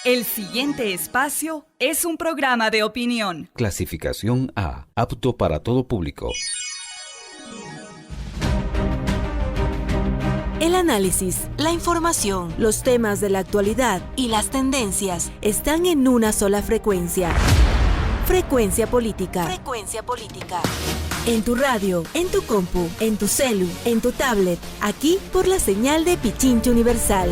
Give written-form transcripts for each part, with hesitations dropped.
El siguiente espacio es un programa de opinión. Clasificación A, apto para todo público. El análisis, la información, los temas de la actualidad y las tendencias están en una sola frecuencia. Frecuencia Política. Frecuencia Política. En tu radio, en tu compu, en tu celu, en tu tablet, aquí por la señal de Pichincha Universal.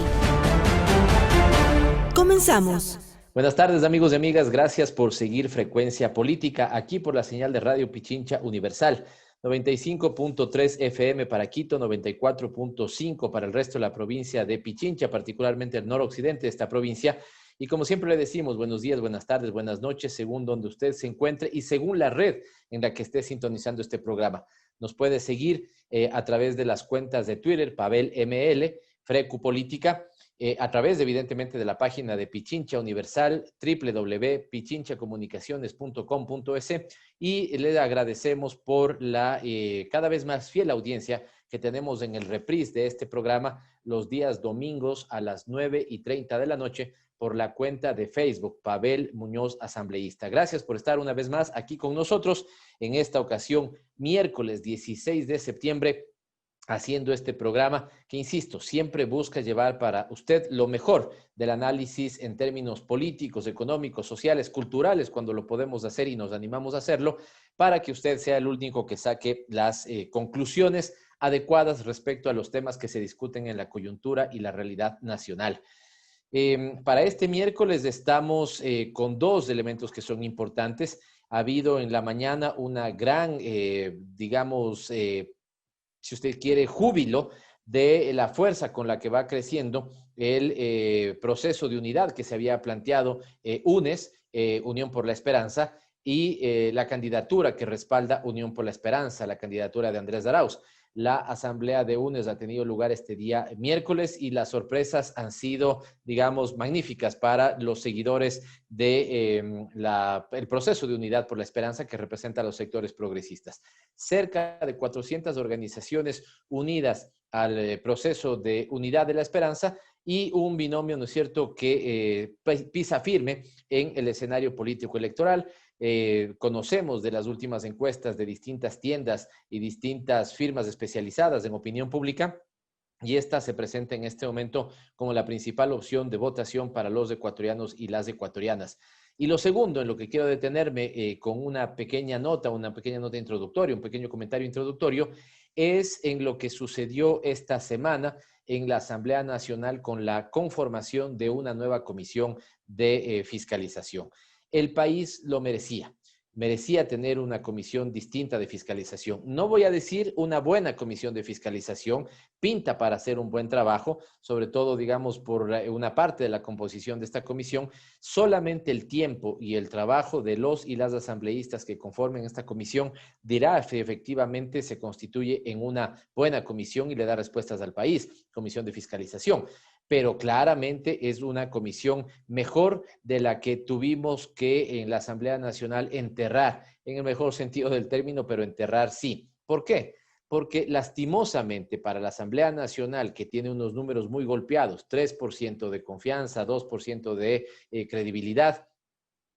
Comenzamos. Buenas tardes, amigos y amigas. Gracias por seguir Frecuencia Política aquí por la señal de Radio Pichincha Universal. 95.3 FM para Quito, 94.5 para el resto de la provincia de Pichincha, particularmente el noroccidente de esta provincia. Y como siempre le decimos, buenos días, buenas tardes, buenas noches, según donde usted se encuentre y según la red en la que esté sintonizando este programa. Nos puede seguir a través de las cuentas de Twitter, Pavel ML, Frecu Política, a través, evidentemente, de la página de Pichincha Universal, www.pichinchacomunicaciones.com.es, y le agradecemos por la cada vez más fiel audiencia que tenemos en el reprise de este programa los días domingos a las 9:30 de la noche por la cuenta de Facebook, Pavel Muñoz Asambleísta. Gracias por estar una vez más aquí con nosotros en esta ocasión, miércoles 16 de septiembre, haciendo este programa que, insisto, siempre busca llevar para usted lo mejor del análisis en términos políticos, económicos, sociales, culturales, cuando lo podemos hacer y nos animamos a hacerlo, para que usted sea el único que saque las conclusiones adecuadas respecto a los temas que se discuten en la coyuntura y la realidad nacional. Para este miércoles estamos con dos elementos que son importantes. Ha habido en la mañana una gran, si usted quiere, júbilo de la fuerza con la que va creciendo el proceso de unidad que se había planteado UNES, Unión por la Esperanza, y la candidatura que respalda Unión por la Esperanza, la candidatura de Andrés Arauz. La asamblea de UNES ha tenido lugar este día miércoles y las sorpresas han sido, digamos, magníficas para los seguidores de el proceso de unidad por la esperanza que representa a los sectores progresistas. Cerca de 400 organizaciones unidas al proceso de unidad de la esperanza y un binomio, ¿no es cierto?, que pisa firme en el escenario político electoral. Conocemos de las últimas encuestas de distintas tiendas y distintas firmas especializadas en opinión pública, y esta se presenta en este momento como la principal opción de votación para los ecuatorianos y las ecuatorianas. Y lo segundo, en lo que quiero detenerme con una pequeña nota introductoria, un pequeño comentario introductorio, es en lo que sucedió esta semana en la Asamblea Nacional con la conformación de una nueva comisión de fiscalización. El país lo merecía tener una comisión distinta de fiscalización. No voy a decir una buena comisión de fiscalización, pinta para hacer un buen trabajo, sobre todo, digamos, por una parte de la composición de esta comisión. Solamente el tiempo y el trabajo de los y las asambleístas que conformen esta comisión dirá si efectivamente se constituye en una buena comisión y le da respuestas al país, comisión de fiscalización. Pero claramente es una comisión mejor de la que tuvimos que en la Asamblea Nacional enterrar, en el mejor sentido del término, pero enterrar sí. ¿Por qué? Porque lastimosamente para la Asamblea Nacional, que tiene unos números muy golpeados, 3% de confianza, 2% de credibilidad,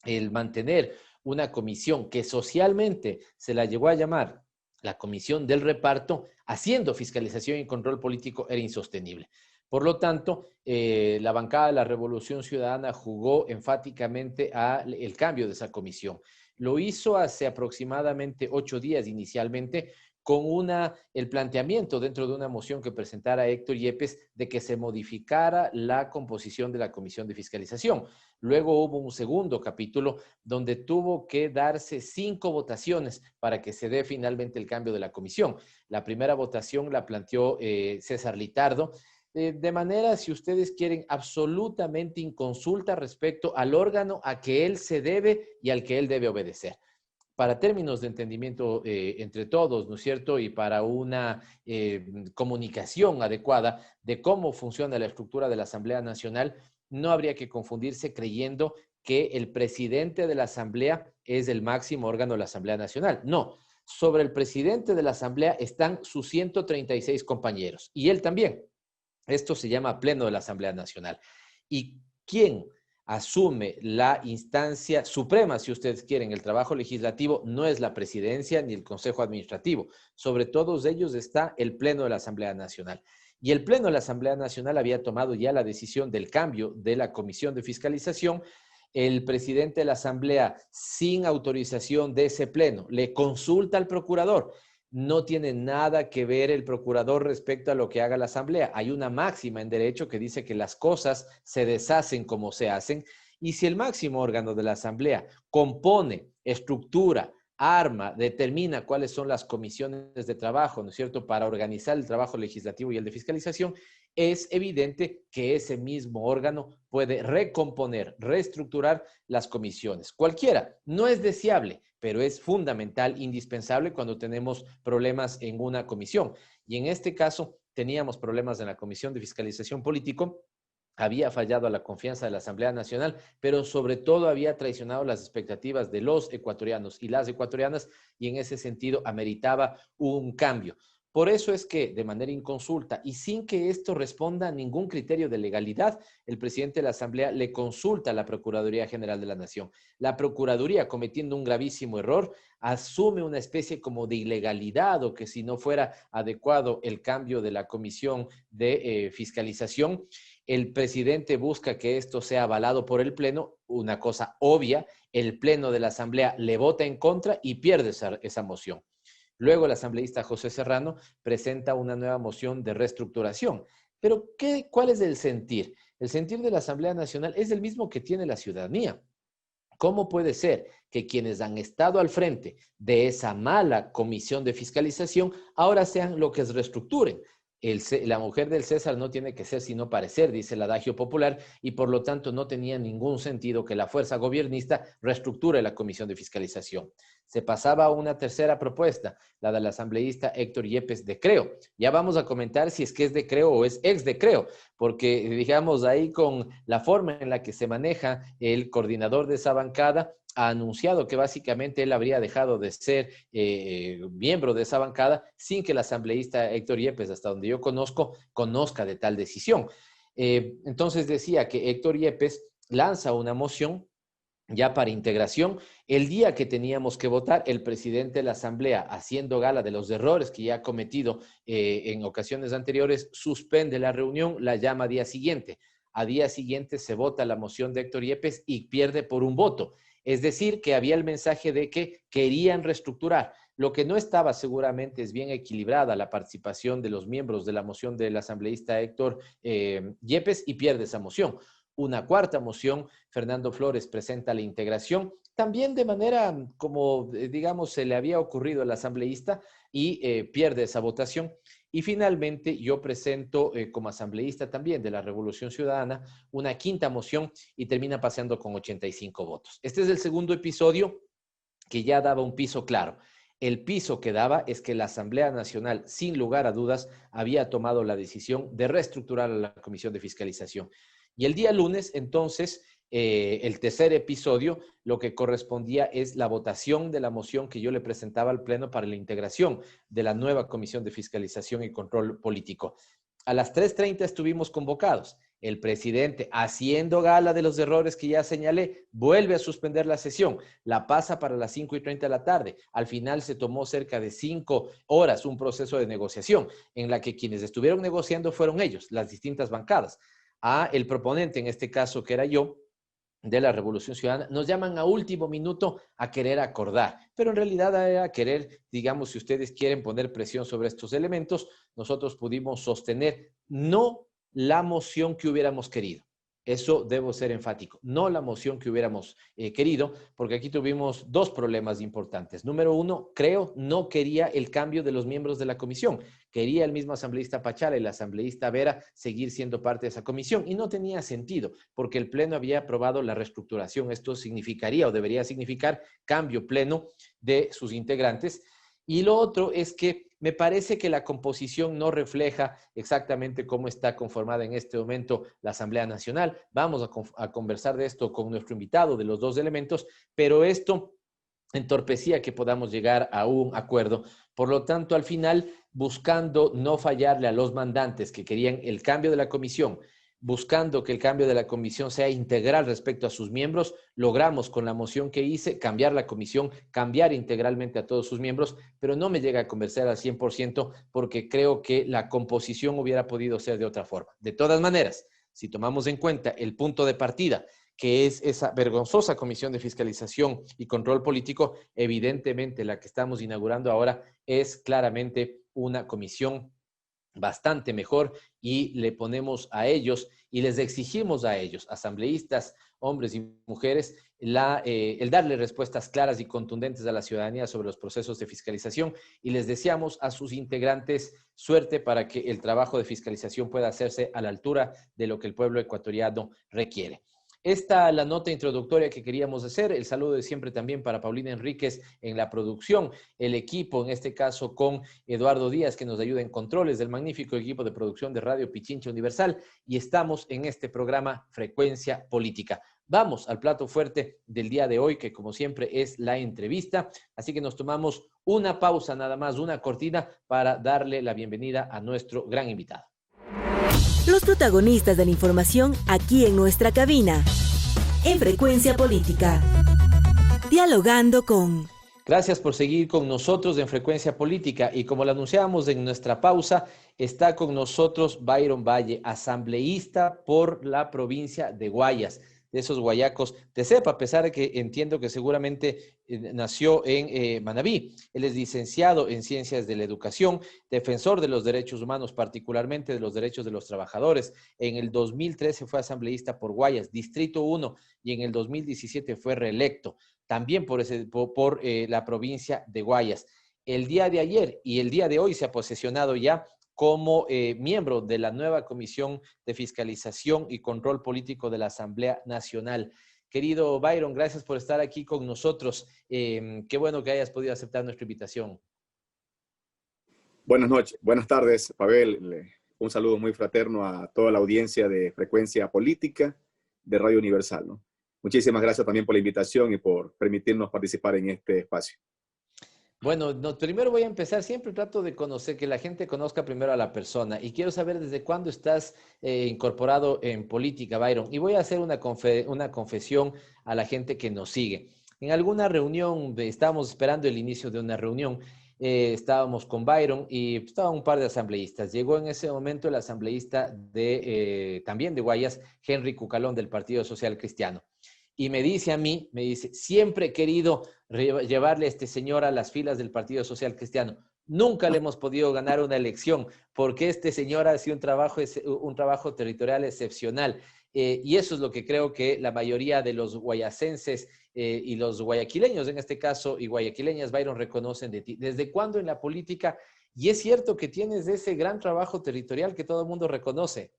el mantener una comisión que socialmente se la llegó a llamar la Comisión del Reparto, haciendo fiscalización y control político, era insostenible. Por lo tanto, la bancada de la Revolución Ciudadana jugó enfáticamente al cambio de esa comisión. Lo hizo hace aproximadamente 8 días inicialmente, con el planteamiento dentro de una moción que presentara Héctor Yepes de que se modificara la composición de la Comisión de Fiscalización. Luego hubo un segundo capítulo donde tuvo que darse 5 votaciones para que se dé finalmente el cambio de la comisión. La primera votación la planteó César Litardo, de manera, si ustedes quieren, absolutamente inconsulta respecto al órgano a que él se debe y al que él debe obedecer. Para términos de entendimiento entre todos, ¿no es cierto? Y para una comunicación adecuada de cómo funciona la estructura de la Asamblea Nacional, no habría que confundirse creyendo que el presidente de la Asamblea es el máximo órgano de la Asamblea Nacional. No, sobre el presidente de la Asamblea están sus 136 compañeros y él también. Esto se llama Pleno de la Asamblea Nacional. ¿Y quién asume la instancia suprema, si ustedes quieren. El trabajo legislativo no es la presidencia ni el Consejo Administrativo. Sobre todos ellos está el Pleno de la Asamblea Nacional. Y el Pleno de la Asamblea Nacional había tomado ya la decisión del cambio de la Comisión de Fiscalización. El presidente de la Asamblea, sin autorización de ese Pleno, le consulta al procurador. No tiene nada que ver el procurador respecto a lo que haga la Asamblea. Hay una máxima en derecho que dice que las cosas se deshacen como se hacen, y si el máximo órgano de la Asamblea compone, estructura, arma, determina cuáles son las comisiones de trabajo, ¿no es cierto?, para organizar el trabajo legislativo y el de fiscalización, es evidente que ese mismo órgano puede recomponer, reestructurar las comisiones. Cualquiera, no es deseable, pero es fundamental, indispensable cuando tenemos problemas en una comisión. Y en este caso teníamos problemas en la Comisión de Fiscalización Político. Había fallado a la confianza de la Asamblea Nacional, pero sobre todo había traicionado las expectativas de los ecuatorianos y las ecuatorianas, y en ese sentido ameritaba un cambio. Por eso es que, de manera inconsulta y sin que esto responda a ningún criterio de legalidad, el presidente de la Asamblea le consulta a la Procuraduría General de la Nación. La Procuraduría, cometiendo un gravísimo error, asume una especie como de ilegalidad, o que si no fuera adecuado el cambio de la Comisión de Fiscalización, el presidente busca que esto sea avalado por el Pleno, una cosa obvia. El Pleno de la Asamblea le vota en contra y pierde esa moción. Luego el asambleísta José Serrano presenta una nueva moción de reestructuración. Pero ¿cuál es el sentir? El sentir de la Asamblea Nacional es el mismo que tiene la ciudadanía. ¿Cómo puede ser que quienes han estado al frente de esa mala comisión de fiscalización ahora sean los que reestructuren? La mujer del César no tiene que ser sino parecer, dice el adagio popular, y por lo tanto no tenía ningún sentido que la fuerza gobiernista reestructure la comisión de fiscalización. Se pasaba a una tercera propuesta, la del asambleísta Héctor Yepes de Creo. Ya vamos a comentar si es que es de Creo o es ex de Creo, porque digamos ahí con la forma en la que se maneja el coordinador de esa bancada, ha anunciado que básicamente él habría dejado de ser miembro de esa bancada sin que el asambleísta Héctor Yepes, hasta donde yo conozca de tal decisión. Entonces decía que Héctor Yepes lanza una moción ya para integración. El día que teníamos que votar, el presidente de la Asamblea, haciendo gala de los errores que ya ha cometido en ocasiones anteriores, suspende la reunión, la llama a día siguiente. A día siguiente se vota la moción de Héctor Yepes y pierde por un voto. Es decir, que había el mensaje de que querían reestructurar. Lo que no estaba seguramente es bien equilibrada la participación de los miembros de la moción del asambleísta Héctor Yepes, y pierde esa moción. Una cuarta moción, Fernando Flores presenta la integración, también de manera como, digamos, se le había ocurrido al asambleísta, y pierde esa votación. Y finalmente yo presento como asambleísta también de la Revolución Ciudadana una quinta moción y termina pasando con 85 votos. Este es el segundo episodio que ya daba un piso claro. El piso que daba es que la Asamblea Nacional, sin lugar a dudas, había tomado la decisión de reestructurar a la Comisión de Fiscalización. Y el día lunes, entonces, el tercer episodio, lo que correspondía es la votación de la moción que yo le presentaba al Pleno para la integración de la nueva Comisión de Fiscalización y Control Político. A las 3:30 estuvimos convocados. El presidente, haciendo gala de los errores que ya señalé, vuelve a suspender la sesión, la pasa para las 5:30 de la tarde. Al final se tomó cerca de 5 horas un proceso de negociación en la que quienes estuvieron negociando fueron ellos, las distintas bancadas. El proponente, en este caso que era yo, de la Revolución Ciudadana, nos llaman a último minuto a querer acordar, pero en realidad era querer, digamos, si ustedes quieren poner presión sobre estos elementos. Nosotros pudimos sostener no la moción que hubiéramos querido. Eso debo ser enfático, no la moción que hubiéramos querido, porque aquí tuvimos dos problemas importantes. Número uno, Creo no quería el cambio de los miembros de la comisión. Quería el mismo asambleísta Pachala y el asambleísta Vera seguir siendo parte de esa comisión, y no tenía sentido, porque el Pleno había aprobado la reestructuración. Esto significaría o debería significar cambio pleno de sus integrantes. Y lo otro es que me parece que la composición no refleja exactamente cómo está conformada en este momento la Asamblea Nacional. Vamos a conversar de esto con nuestro invitado, de los dos elementos, pero esto entorpecía que podamos llegar a un acuerdo. Por lo tanto, al final, buscando no fallarle a los mandantes que querían el cambio de la comisión, buscando que el cambio de la comisión sea integral respecto a sus miembros. Logramos con la moción que hice cambiar la comisión, cambiar integralmente a todos sus miembros, pero no me llega a convencer al 100% porque creo que la composición hubiera podido ser de otra forma. De todas maneras, si tomamos en cuenta el punto de partida, que es esa vergonzosa Comisión de Fiscalización y Control Político, evidentemente la que estamos inaugurando ahora es claramente una comisión bastante mejor y le ponemos a ellos y les exigimos a ellos, asambleístas, hombres y mujeres, el darle respuestas claras y contundentes a la ciudadanía sobre los procesos de fiscalización y les deseamos a sus integrantes suerte para que el trabajo de fiscalización pueda hacerse a la altura de lo que el pueblo ecuatoriano requiere. Esta la nota introductoria que queríamos hacer. El saludo de siempre también para Paulina Enríquez en la producción, el equipo, en este caso con Eduardo Díaz, que nos ayuda en controles del magnífico equipo de producción de Radio Pichincha Universal. Y estamos en este programa Frecuencia Política. Vamos al plato fuerte del día de hoy, que como siempre es la entrevista. Así que nos tomamos una pausa nada más, una cortina, para darle la bienvenida a nuestro gran invitado. Los protagonistas de la información aquí en nuestra cabina, en Frecuencia Política. Dialogando con... Gracias por seguir con nosotros en Frecuencia Política y como lo anunciábamos en nuestra pausa, está con nosotros Byron Valle, asambleísta por la provincia de Guayas, de esos guayacos de cepa, a pesar de que entiendo que seguramente nació en Manabí. Él es licenciado en Ciencias de la Educación, defensor de los derechos humanos, particularmente de los derechos de los trabajadores. En el 2013 fue asambleísta por Guayas, Distrito 1, y en el 2017 fue reelecto, también por la provincia de Guayas. El día de ayer y el día de hoy se ha posesionado ya como miembro de la nueva Comisión de Fiscalización y Control Político de la Asamblea Nacional. Querido Byron, gracias por estar aquí con nosotros. Qué bueno que hayas podido aceptar nuestra invitación. Buenas noches, buenas tardes, Pavel. Un saludo muy fraterno a toda la audiencia de Frecuencia Política de Radio Universal, ¿no? Muchísimas gracias también por la invitación y por permitirnos participar en este espacio. Bueno, primero voy a empezar, siempre trato de conocer, que la gente conozca primero a la persona y quiero saber desde cuándo estás incorporado en política, Byron. Y voy a hacer una confesión a la gente que nos sigue. En alguna reunión, estábamos esperando el inicio de una reunión, estábamos con Byron y estaban un par de asambleístas. Llegó en ese momento el asambleísta también de Guayas, Henry Cucalón, del Partido Social Cristiano. Y me dice a mí, siempre he querido llevarle a este señor a las filas del Partido Social Cristiano. Nunca le hemos podido ganar una elección porque este señor ha sido un trabajo territorial excepcional. Y eso es lo que creo que la mayoría de los guayacenses y los guayaquileños, en este caso, y guayaquileñas, Byron, reconocen de ti. ¿Desde cuándo en la política? Y es cierto que tienes ese gran trabajo territorial que todo el mundo reconoce.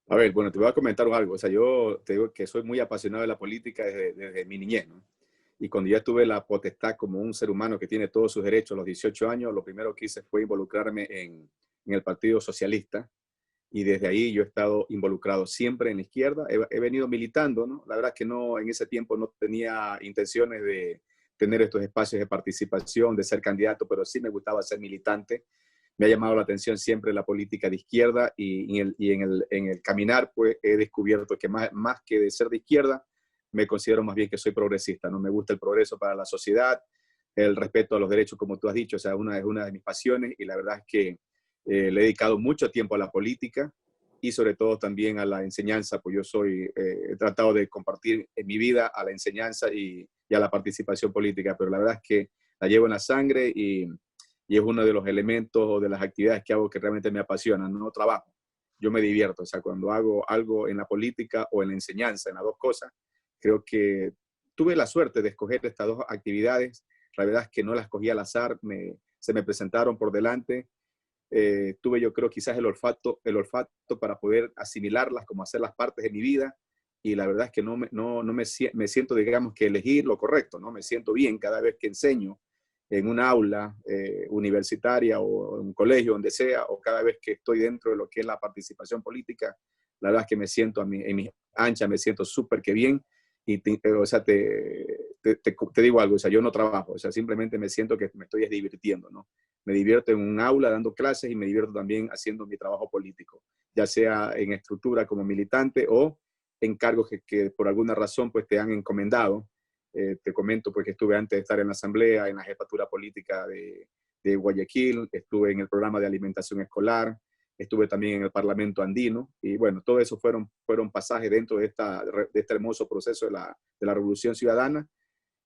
A ver, bueno, te voy a comentar algo. O sea, yo te digo que soy muy apasionado de la política desde mi niñez, ¿no? Y cuando ya tuve la potestad como un ser humano que tiene todos sus derechos a los 18 años, lo primero que hice fue involucrarme en el Partido Socialista. Y desde ahí yo he estado involucrado siempre en la izquierda. He venido militando, ¿no? La verdad es que no, en ese tiempo no tenía intenciones de tener estos espacios de participación, de ser candidato, pero sí me gustaba ser militante. Me ha llamado la atención siempre la política de izquierda y en el caminar pues he descubierto que más que de ser de izquierda, me considero más bien que soy progresista, ¿no? Me gusta el progreso para la sociedad, el respeto a los derechos, como tú has dicho, o sea, es una de mis pasiones y la verdad es que le he dedicado mucho tiempo a la política y sobre todo también a la enseñanza, pues yo he tratado de compartir en mi vida a la enseñanza y a la participación política, pero la verdad es que la llevo en la sangre y es uno de los elementos o de las actividades que hago que realmente me apasionan. No trabajo, yo me divierto. O sea, cuando hago algo en la política o en la enseñanza, en las dos cosas, creo que tuve la suerte de escoger estas dos actividades. La verdad es que no las escogí al azar, se me presentaron por delante. Tuve yo creo quizás el olfato para poder asimilarlas, como hacerlas partes de mi vida. Y la verdad es que me siento, digamos, que elegir lo correcto, ¿no? Me siento bien cada vez que enseño en un aula universitaria o en un colegio, donde sea, o cada vez que estoy dentro de lo que es la participación política, la verdad es que me siento en mi ancha, me siento súper que bien. Y o sea, te digo algo, o sea, yo no trabajo, o sea, simplemente me siento que me estoy divirtiendo, ¿no? Me divierto en un aula dando clases y me divierto también haciendo mi trabajo político. ya sea en estructura como militante o en cargos que por alguna razón pues te han encomendado. Te comento porque estuve antes de estar en la Asamblea, en la jefatura política de Guayaquil, estuve en el programa de alimentación escolar, estuve también en el Parlamento andino, y bueno, todo eso fueron pasajes dentro de este hermoso proceso de la Revolución Ciudadana,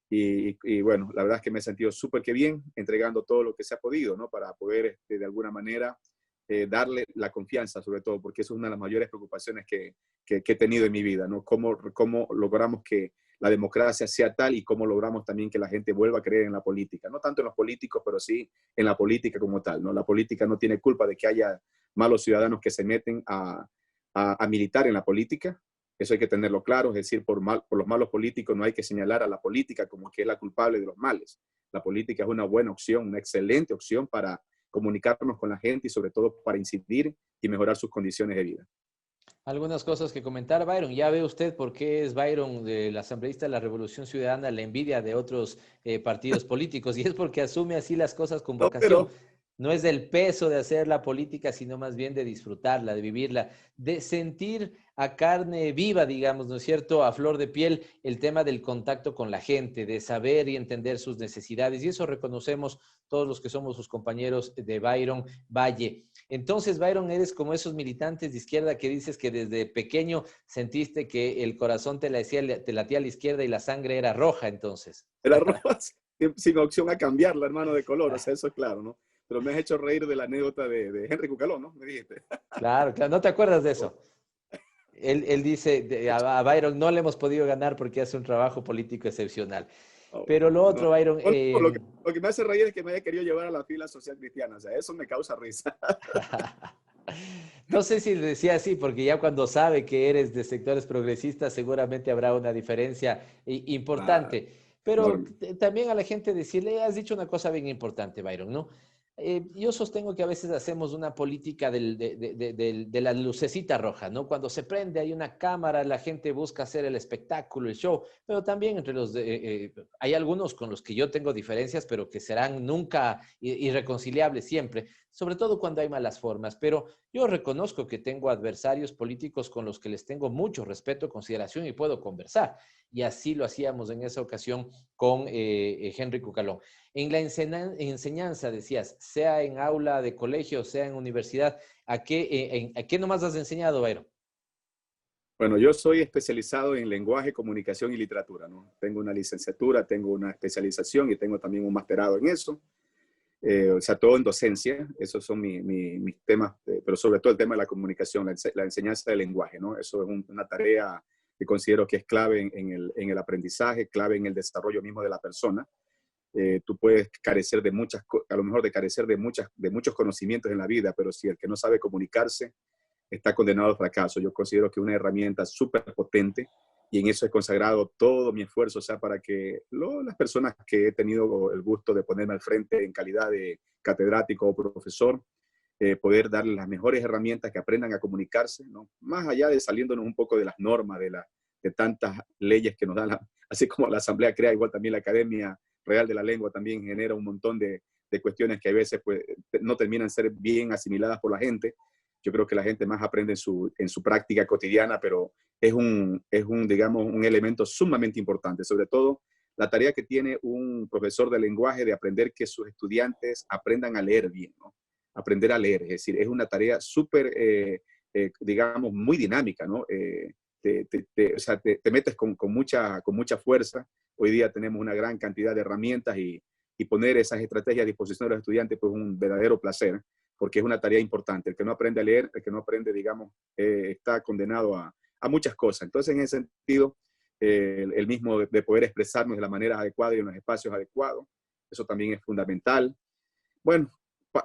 y bueno, la verdad es que me he sentido súper que bien, entregando todo lo que se ha podido, ¿no? Para poder, de alguna manera, darle la confianza, sobre todo, porque eso es una de las mayores preocupaciones que he tenido en mi vida, ¿no? Cómo logramos que la democracia sea tal y cómo logramos también que la gente vuelva a creer en la política. No tanto en los políticos, pero sí en la política como tal, ¿no? La política no tiene culpa de que haya malos ciudadanos que se meten a militar en la política. Eso hay que tenerlo claro, es decir, por los malos políticos no hay que señalar a la política como que es la culpable de los males. La política es una buena opción, una excelente opción para comunicarnos con la gente y sobre todo para incidir y mejorar sus condiciones de vida. Algunas cosas que comentar, Byron. Ya ve usted por qué es Byron, del asambleísta de la Revolución Ciudadana, la envidia de otros partidos políticos, y es porque asume así las cosas con vocación. No es del peso de hacer la política, sino más bien de disfrutarla, de vivirla, de sentir a carne viva, digamos, ¿no es cierto?, a flor de piel, el tema del contacto con la gente, de saber y entender sus necesidades. Y eso reconocemos todos los que somos sus compañeros de Byron Valle. Entonces, Byron, eres como esos militantes de izquierda que dices que desde pequeño sentiste que el corazón te latía a la izquierda y la sangre era roja, entonces. Era roja, sin opción a cambiarla, hermano, de color, o sea, eso es claro, ¿no? Pero me has hecho reír de la anécdota de Henry Cucalón, ¿no? Me dijiste. Claro, no te acuerdas de eso. Él dice, a Byron no le hemos podido ganar porque hace un trabajo político excepcional. Pero lo otro, Byron... Lo que me hace reír es que me haya querido llevar a la fila social cristiana, o sea, eso me causa risa. No sé si decía así, porque ya cuando sabe que eres de sectores progresistas, seguramente habrá una diferencia importante. Claro. Pero también a la gente decirle, has dicho una cosa bien importante, Byron, ¿no? Yo sostengo que a veces hacemos una política de la lucecita roja, ¿no? Cuando se prende hay una cámara, la gente busca hacer el espectáculo, el show, pero también entre hay algunos con los que yo tengo diferencias, pero que serán nunca irreconciliables siempre, sobre todo cuando hay malas formas. Pero yo reconozco que tengo adversarios políticos con los que les tengo mucho respeto, consideración y puedo conversar. Y así lo hacíamos en esa ocasión con Henry Cucalón. En la enseñanza, decías, sea en aula de colegio, sea en universidad, ¿a qué nomás has enseñado, Byron? Bueno, yo soy especializado en lenguaje, comunicación y literatura, ¿no? Tengo una licenciatura, tengo una especialización y tengo también un masterado en eso. O sea, todo en docencia, esos son mis temas, pero sobre todo el tema de la comunicación, la enseñanza del lenguaje, ¿no? Eso es una tarea que considero que es clave en el aprendizaje, clave en el desarrollo mismo de la persona. Tú puedes carecer a lo mejor de carecer de muchos conocimientos en la vida, pero si el que no sabe comunicarse está condenado al fracaso. Yo considero que una herramienta súper potente, y en eso he consagrado todo mi esfuerzo, o sea, para que las personas que he tenido el gusto de ponerme al frente en calidad de catedrático o profesor, poder darles las mejores herramientas que aprendan a comunicarse, ¿no? Más allá de saliéndonos un poco de las normas, de tantas leyes que nos dan, así como la Asamblea crea, igual también la Academia Real de la Lengua también genera un montón de cuestiones que a veces pues, no terminan ser bien asimiladas por la gente. Yo creo que la gente más aprende en su práctica cotidiana, pero es digamos, un elemento sumamente importante, sobre todo la tarea que tiene un profesor de lenguaje de aprender que sus estudiantes aprendan a leer bien, ¿no? Aprender a leer, es decir, es una tarea súper, digamos, muy dinámica, ¿no? O sea, te metes con mucha fuerza. Hoy día tenemos una gran cantidad de herramientas y poner esas estrategias a disposición de los estudiantes pues, es un verdadero placer, porque es una tarea importante. El que no aprende a leer, el que no aprende, digamos, está condenado a muchas cosas. Entonces, en ese sentido, el mismo de poder expresarnos de la manera adecuada y en los espacios adecuados, eso también es fundamental. Bueno,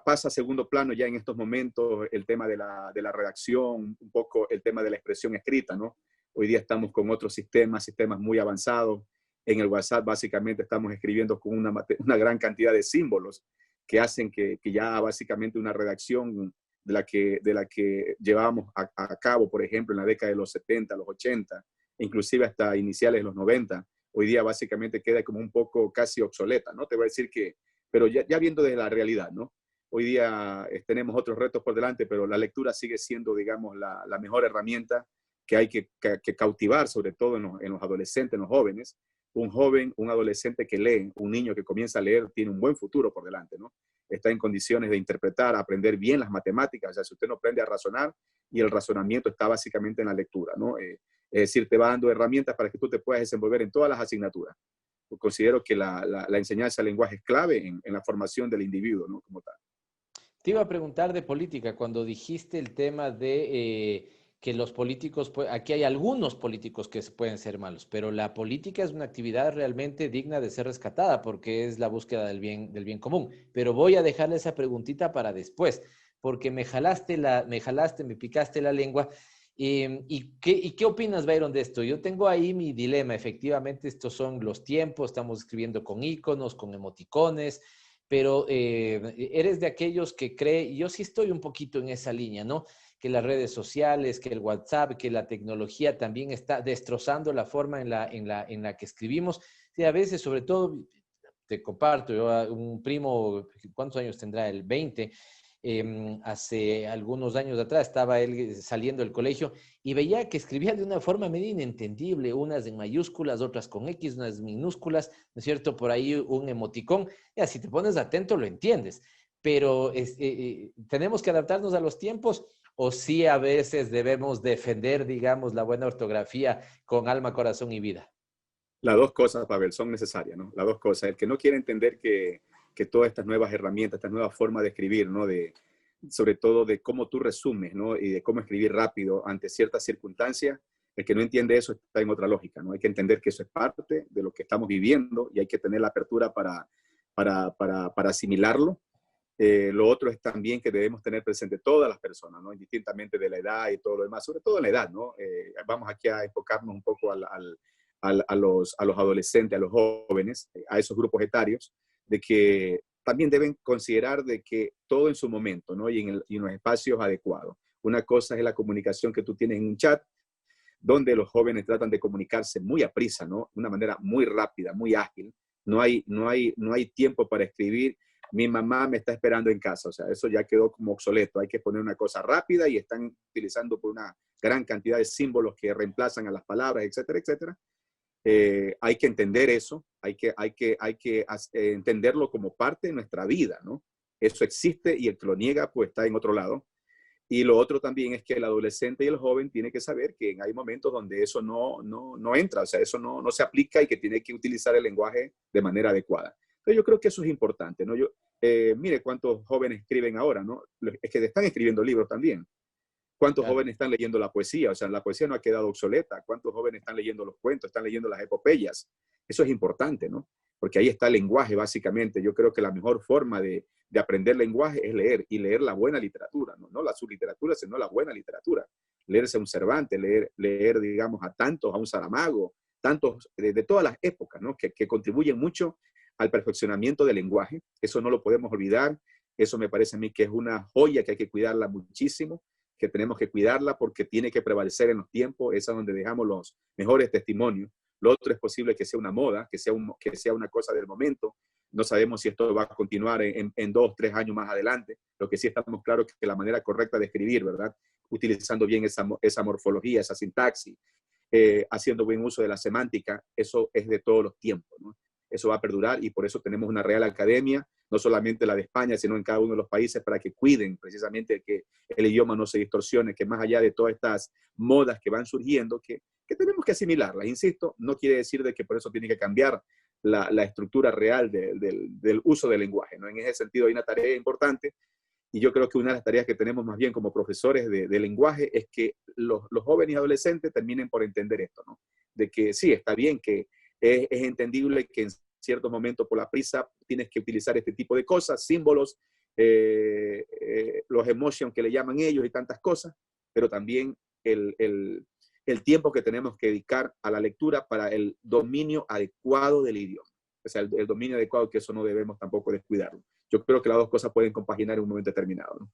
pasa a segundo plano ya en estos momentos el tema de la redacción, un poco el tema de la expresión escrita, ¿no? Hoy día estamos con otros sistemas muy avanzados. En el WhatsApp básicamente estamos escribiendo con una gran cantidad de símbolos que hacen que ya básicamente una redacción de la que llevábamos a cabo, por ejemplo, en la década de los 70, los 80, inclusive hasta iniciales de los 90, hoy día básicamente queda como un poco casi obsoleta, ¿no? Te voy a decir que, pero ya viendo desde la realidad, ¿no? Hoy día tenemos otros retos por delante, pero la lectura sigue siendo, digamos, la mejor herramienta que hay que cautivar, sobre todo en los adolescentes, en los jóvenes. Un joven, un adolescente que lee, un niño que comienza a leer, tiene un buen futuro por delante, ¿no? Está en condiciones de interpretar, aprender bien las matemáticas. O sea, si usted no aprende a razonar, y el razonamiento está básicamente en la lectura, ¿no? Es decir, te va dando herramientas para que tú te puedas desenvolver en todas las asignaturas. Yo considero que la enseñanza del lenguaje es clave en la formación del individuo, ¿no? Como tal. Te iba a preguntar de política, cuando dijiste el tema de que los políticos, aquí hay algunos políticos que pueden ser malos, pero la política es una actividad realmente digna de ser rescatada porque es la búsqueda del bien común. Pero voy a dejarle esa preguntita para después, porque me picaste la lengua. ¿Y qué opinas, Byron, de esto? Yo tengo ahí mi dilema. Efectivamente, estos son los tiempos, estamos escribiendo con iconos, con emoticones, pero eres de aquellos que cree, y yo sí estoy un poquito en esa línea, ¿no? Que las redes sociales, que el WhatsApp, que la tecnología también está destrozando la forma en la que escribimos. Sí, a veces, sobre todo, te comparto, yo un primo, ¿cuántos años tendrá? El 20. Hace algunos años atrás estaba él saliendo del colegio y veía que escribía de una forma medio inentendible, unas en mayúsculas, otras con X, unas minúsculas, ¿no es cierto? Por ahí un emoticón. Ya, si te pones atento lo entiendes, pero tenemos que adaptarnos a los tiempos, o sí a veces debemos defender, digamos, la buena ortografía con alma, corazón y vida. Las dos cosas, Pavel, son necesarias, ¿no? Las dos cosas. El que no quiere entender que todas estas nuevas herramientas, estas nuevas formas de escribir, ¿no? Sobre todo de cómo tú resumes, ¿no? Y de cómo escribir rápido ante ciertas circunstancias, el que no entiende eso está en otra lógica, ¿no? Hay que entender que eso es parte de lo que estamos viviendo y hay que tener la apertura para asimilarlo. Lo otro es también que debemos tener presente todas las personas, ¿no? Indistintamente de la edad y todo lo demás, sobre todo la edad, ¿no? Vamos aquí a enfocarnos un poco a los adolescentes, a los jóvenes, a esos grupos etarios, de que también deben considerar de que todo en su momento, ¿no? Y en los espacios adecuados. Una cosa es la comunicación que tú tienes en un chat, donde los jóvenes tratan de comunicarse muy a prisa, ¿no? De una manera muy rápida, muy ágil. No hay tiempo para escribir. Mi mamá me está esperando en casa. O sea, eso ya quedó como obsoleto. Hay que poner una cosa rápida y están utilizando por una gran cantidad de símbolos que reemplazan a las palabras, etcétera, etcétera. Hay que entender eso, hay que entenderlo como parte de nuestra vida, ¿no? Eso existe y el que lo niega pues está en otro lado. Y lo otro también es que el adolescente y el joven tiene que saber que hay momentos donde eso no entra, o sea, eso no se aplica y que tiene que utilizar el lenguaje de manera adecuada. Entonces yo creo que eso es importante, ¿no? Mire cuántos jóvenes escriben ahora, ¿no? Es que están escribiendo libros también. ¿Cuántos jóvenes están leyendo la poesía? O sea, la poesía no ha quedado obsoleta. ¿Cuántos jóvenes están leyendo los cuentos, están leyendo las epopeyas? Eso es importante, ¿no? Porque ahí está el lenguaje, básicamente. Yo creo que la mejor forma de aprender lenguaje es leer, y leer la buena literatura, no la subliteratura, sino la buena literatura. Leerse a un Cervantes, leer, digamos, a un Saramago, tantos de todas las épocas, ¿no? Que contribuyen mucho al perfeccionamiento del lenguaje. Eso no lo podemos olvidar. Eso me parece a mí que es una joya que hay que cuidarla muchísimo, que tenemos que cuidarla porque tiene que prevalecer en los tiempos. Es donde dejamos los mejores testimonios. Lo otro es posible que sea una moda, que sea una cosa del momento. No sabemos si esto va a continuar en 2, 3 años más adelante. Lo que sí estamos claros es que la manera correcta de escribir, ¿verdad? Utilizando bien esa morfología, esa sintaxis, haciendo buen uso de la semántica, eso es de todos los tiempos, ¿no? Eso va a perdurar y por eso tenemos una Real Academia, no solamente la de España, sino en cada uno de los países, para que cuiden precisamente que el idioma no se distorsione, que más allá de todas estas modas que van surgiendo, que tenemos que asimilarlas. Insisto, no quiere decir de que por eso tiene que cambiar la estructura real del uso del lenguaje, ¿no? En ese sentido hay una tarea importante y yo creo que una de las tareas que tenemos más bien como profesores de lenguaje es que los jóvenes y adolescentes terminen por entender esto, ¿no? De que sí, está bien que es entendible que en ciertos momentos por la prisa tienes que utilizar este tipo de cosas, símbolos, los emotions que le llaman ellos y tantas cosas, pero también el tiempo que tenemos que dedicar a la lectura para el dominio adecuado del idioma. O sea, el dominio adecuado, que eso no debemos tampoco descuidarlo. Yo creo que las dos cosas pueden compaginar en un momento determinado, ¿no?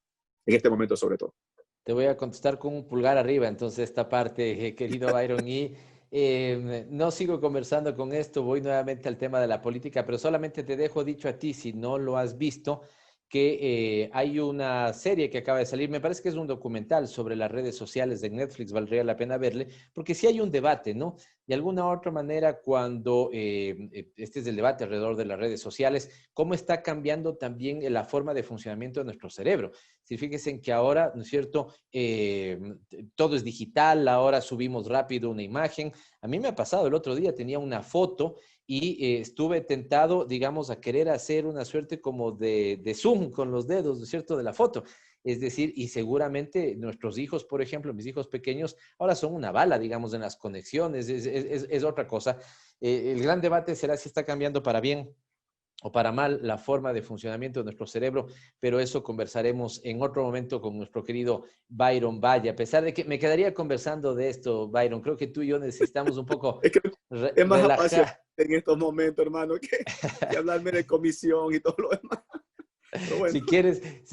En este momento sobre todo. Te voy a contestar con un pulgar arriba, entonces, esta parte, querido Byron, y no sigo conversando con esto, voy nuevamente al tema de la política, pero solamente te dejo dicho a ti, si no lo has visto, que hay una serie que acaba de salir, me parece que es un documental sobre las redes sociales de Netflix, valdría la pena verle, porque sí hay un debate, ¿no? De alguna u otra manera, cuando este es el debate alrededor de las redes sociales, cómo está cambiando también la forma de funcionamiento de nuestro cerebro. Si fíjense en que ahora, ¿no es cierto? Todo es digital, ahora subimos rápido una imagen. A mí me ha pasado, el otro día tenía una foto y estuve tentado, digamos, a querer hacer una suerte como de zoom con los dedos, ¿no es cierto?, de la foto. Es decir, y seguramente nuestros hijos, por ejemplo, mis hijos pequeños, ahora son una bala, digamos, en las conexiones, es otra cosa. El gran debate será si está cambiando para bien o para mal la forma de funcionamiento de nuestro cerebro, pero eso conversaremos en otro momento con nuestro querido Byron Valle. A pesar de que me quedaría conversando de esto, Byron, creo que tú y yo necesitamos un poco Es que es más apasionante relajar. en estos momentos, hermano, que hablarme de comisión y todo lo demás. Pero bueno, Si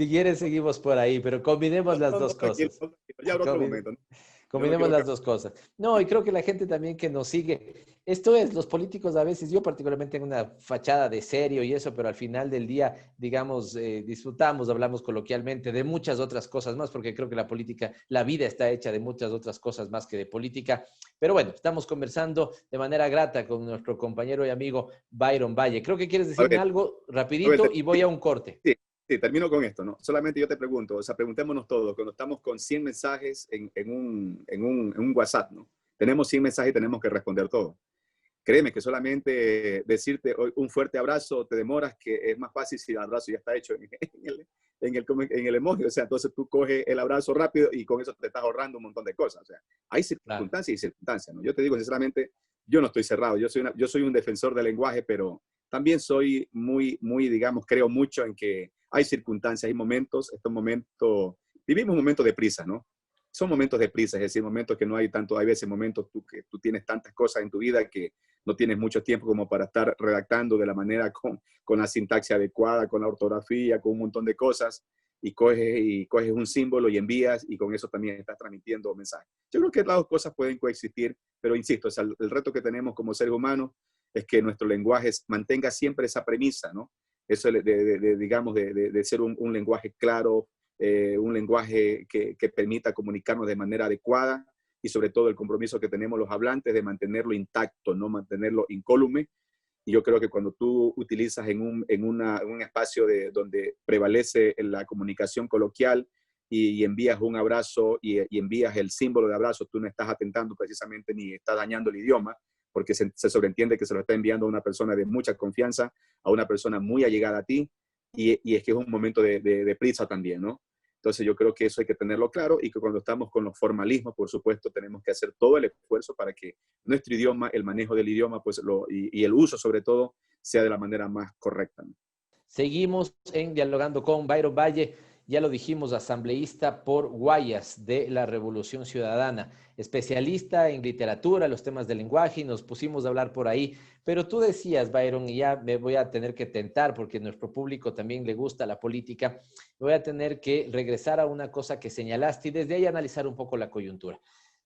quieres, seguimos por ahí, pero combinemos las dos tranquilo, cosas. tranquilo. Ya habrá otro momento, ¿no? Yo no Combinemos quiero las dos cosas. No, y creo que la gente también que nos sigue, esto es, los políticos a veces, yo particularmente tengo una fachada de serio y eso, pero al final del día, digamos, disfrutamos, hablamos coloquialmente de muchas otras cosas más, porque creo que la política, la vida está hecha de muchas otras cosas más que de política. Pero bueno, estamos conversando de manera grata con nuestro compañero y amigo Byron Valle. Creo que quieres A decirme ver, algo a ver, rapidito y voy a un corte. sí, sí, termino con esto, ¿no? Solamente yo te pregunto, o sea, preguntémonos todos, cuando estamos con 100 mensajes en un WhatsApp, ¿no? Tenemos 100 mensajes y tenemos que responder todo. Créeme que solamente decirte un fuerte abrazo te demoras, que es más fácil si el abrazo ya está hecho en el emoji. O sea, entonces tú coges el abrazo rápido y con eso te estás ahorrando un montón de cosas. O sea, hay Claro. circunstancias y circunstancias, ¿no? Yo te digo sinceramente, yo no estoy cerrado. Yo soy un defensor del lenguaje, pero también soy muy, digamos, creo mucho en que hay circunstancias, hay momentos, vivimos momentos de prisa, ¿no? Son momentos de prisa, es decir, momentos que no hay tanto, hay veces momentos que tú tienes tantas cosas en tu vida que no tienes mucho tiempo como para estar redactando de la manera con la sintaxis adecuada, con la ortografía, con un montón de cosas, y coges un símbolo y envías, y con eso también estás transmitiendo mensajes. Yo creo que las dos cosas pueden coexistir, pero insisto, o sea, el reto que tenemos como seres humanos es que nuestro lenguaje mantenga siempre esa premisa, ¿no? Eso digamos, de ser un lenguaje claro, un lenguaje que permita comunicarnos de manera adecuada, y sobre todo el compromiso que tenemos los hablantes de mantenerlo intacto, no mantenerlo incólume. Y yo creo que cuando tú utilizas en un espacio donde prevalece la comunicación coloquial y envías un abrazo y envías el símbolo de abrazo, tú no estás atentando precisamente ni estás dañando el idioma, porque se sobreentiende que se lo está enviando a una persona de mucha confianza, a una persona muy allegada a ti, y es que es un momento de prisa también, ¿no? Entonces yo creo que eso hay que tenerlo claro, y que cuando estamos con los formalismos, por supuesto, tenemos que hacer todo el esfuerzo para que nuestro idioma, el manejo del idioma, pues y el uso sobre todo, sea de la manera más correcta, ¿no? Seguimos en Dialogando con Byron Valle, ya lo dijimos, asambleísta por Guayas de la Revolución Ciudadana, especialista en literatura, los temas del lenguaje, y nos pusimos a hablar por ahí. Pero tú decías, Byron, y ya me voy a tener que tentar porque a nuestro público también le gusta la política, voy a tener que regresar a una cosa que señalaste y desde ahí analizar un poco la coyuntura.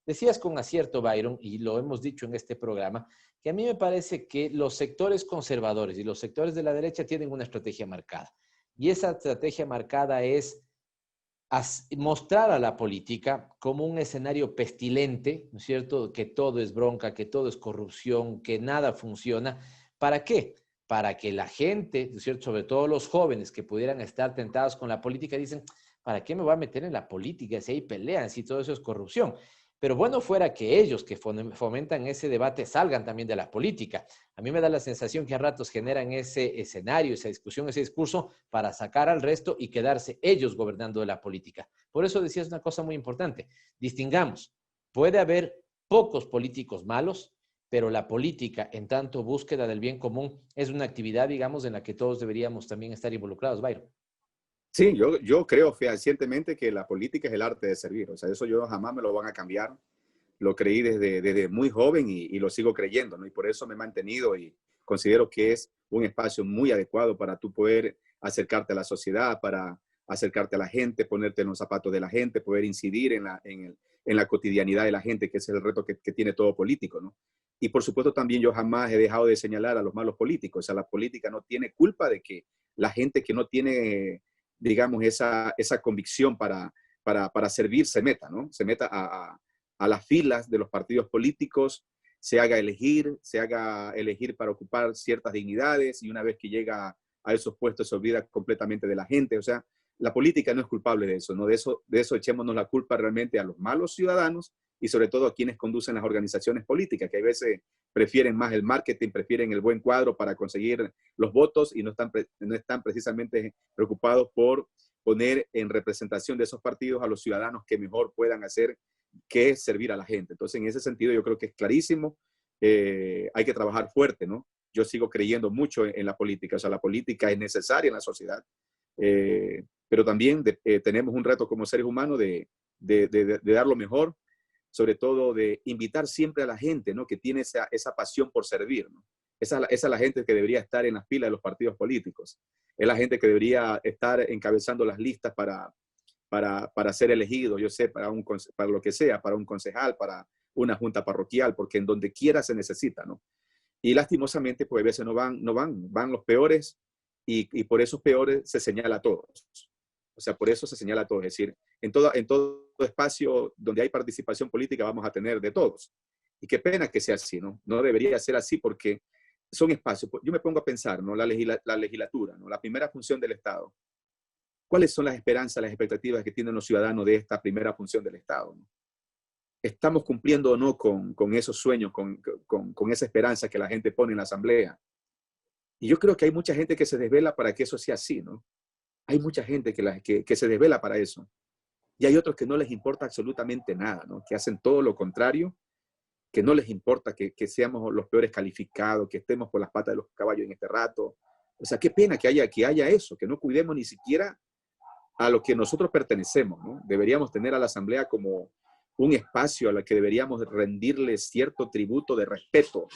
Decías con acierto, Byron, y lo hemos dicho en este programa, que a mí me parece que los sectores conservadores y los sectores de la derecha tienen una estrategia marcada. Y esa estrategia marcada es mostrar a la política como un escenario pestilente, ¿no es cierto? Que todo es bronca, que todo es corrupción, que nada funciona. ¿Para qué? Para que la gente, ¿no es cierto? Sobre todo los jóvenes que pudieran estar tentados con la política, dicen, ¿para qué me voy a meter en la política si ahí pelean, si todo eso es corrupción? Pero bueno fuera que ellos que fomentan ese debate salgan también de la política. A mí me da la sensación que a ratos generan ese escenario, esa discusión, ese discurso para sacar al resto y quedarse ellos gobernando de la política. Por eso decías una cosa muy importante. Distingamos. Puede haber pocos políticos malos, pero la política, en tanto búsqueda del bien común, es una actividad, digamos, en la que todos deberíamos también estar involucrados, Byron. Sí, yo creo fehacientemente que la política es el arte de servir. O sea, eso yo jamás me lo van a cambiar. Lo creí desde muy joven y lo sigo creyendo, ¿no? Y por eso me he mantenido, y considero que es un espacio muy adecuado para tú poder acercarte a la sociedad, para acercarte a la gente, ponerte en los zapatos de la gente, poder incidir en la cotidianidad de la gente, que ese es el reto que tiene todo político, ¿no? Y por supuesto también yo jamás he dejado de señalar a los malos políticos. O sea, la política no tiene culpa de que la gente que no tiene digamos, esa convicción para servir, se meta, ¿no? Se meta a las filas de los partidos políticos, se haga elegir para ocupar ciertas dignidades, y una vez que llega a esos puestos se olvida completamente de la gente. O sea, la política no es culpable de eso, ¿no? De eso echémonos la culpa realmente a los malos ciudadanos y sobre todo a quienes conducen las organizaciones políticas, que a veces prefieren más el marketing, prefieren el buen cuadro para conseguir los votos y no están precisamente preocupados por poner en representación de esos partidos a los ciudadanos que mejor puedan hacer que servir a la gente. Entonces, en ese sentido, yo creo que es clarísimo. Hay que trabajar fuerte, ¿no? Yo sigo creyendo mucho en la política. O sea, la política es necesaria en la sociedad, pero también tenemos un reto como seres humanos de dar lo mejor, sobre todo de invitar siempre a la gente, ¿no? Que tiene esa pasión por servir, ¿no? Esa es la gente que debería estar en las filas de los partidos políticos. Es la gente que debería estar encabezando las listas para ser elegido, yo sé, para lo que sea, para un concejal, para una junta parroquial, porque en donde quiera se necesita, ¿no? Y lastimosamente, pues a veces van los peores y por esos peores se señala a todos. O sea, por eso se señala a todos. Es decir, en todo espacio donde hay participación política vamos a tener de todos. Y qué pena que sea así, ¿no? No debería ser así porque son espacios. Yo me pongo a pensar, ¿no? La legislatura, ¿no? La primera función del Estado. ¿Cuáles son las esperanzas, las expectativas que tienen los ciudadanos de esta primera función del Estado, ¿no? ¿Estamos cumpliendo o no con esos sueños, con esa esperanza que la gente pone en la Asamblea? Y yo creo que hay mucha gente que se desvela para que eso sea así, ¿no? Hay mucha gente que se desvela para eso. Y hay otros que no les importa absolutamente nada, ¿no? Que hacen todo lo contrario, que no les importa que seamos los peores calificados, que estemos por las patas de los caballos en este rato. O sea, qué pena que haya eso, que no cuidemos ni siquiera a lo que nosotros pertenecemos, ¿no? Deberíamos tener a la Asamblea como un espacio al que deberíamos rendirle cierto tributo de respeto,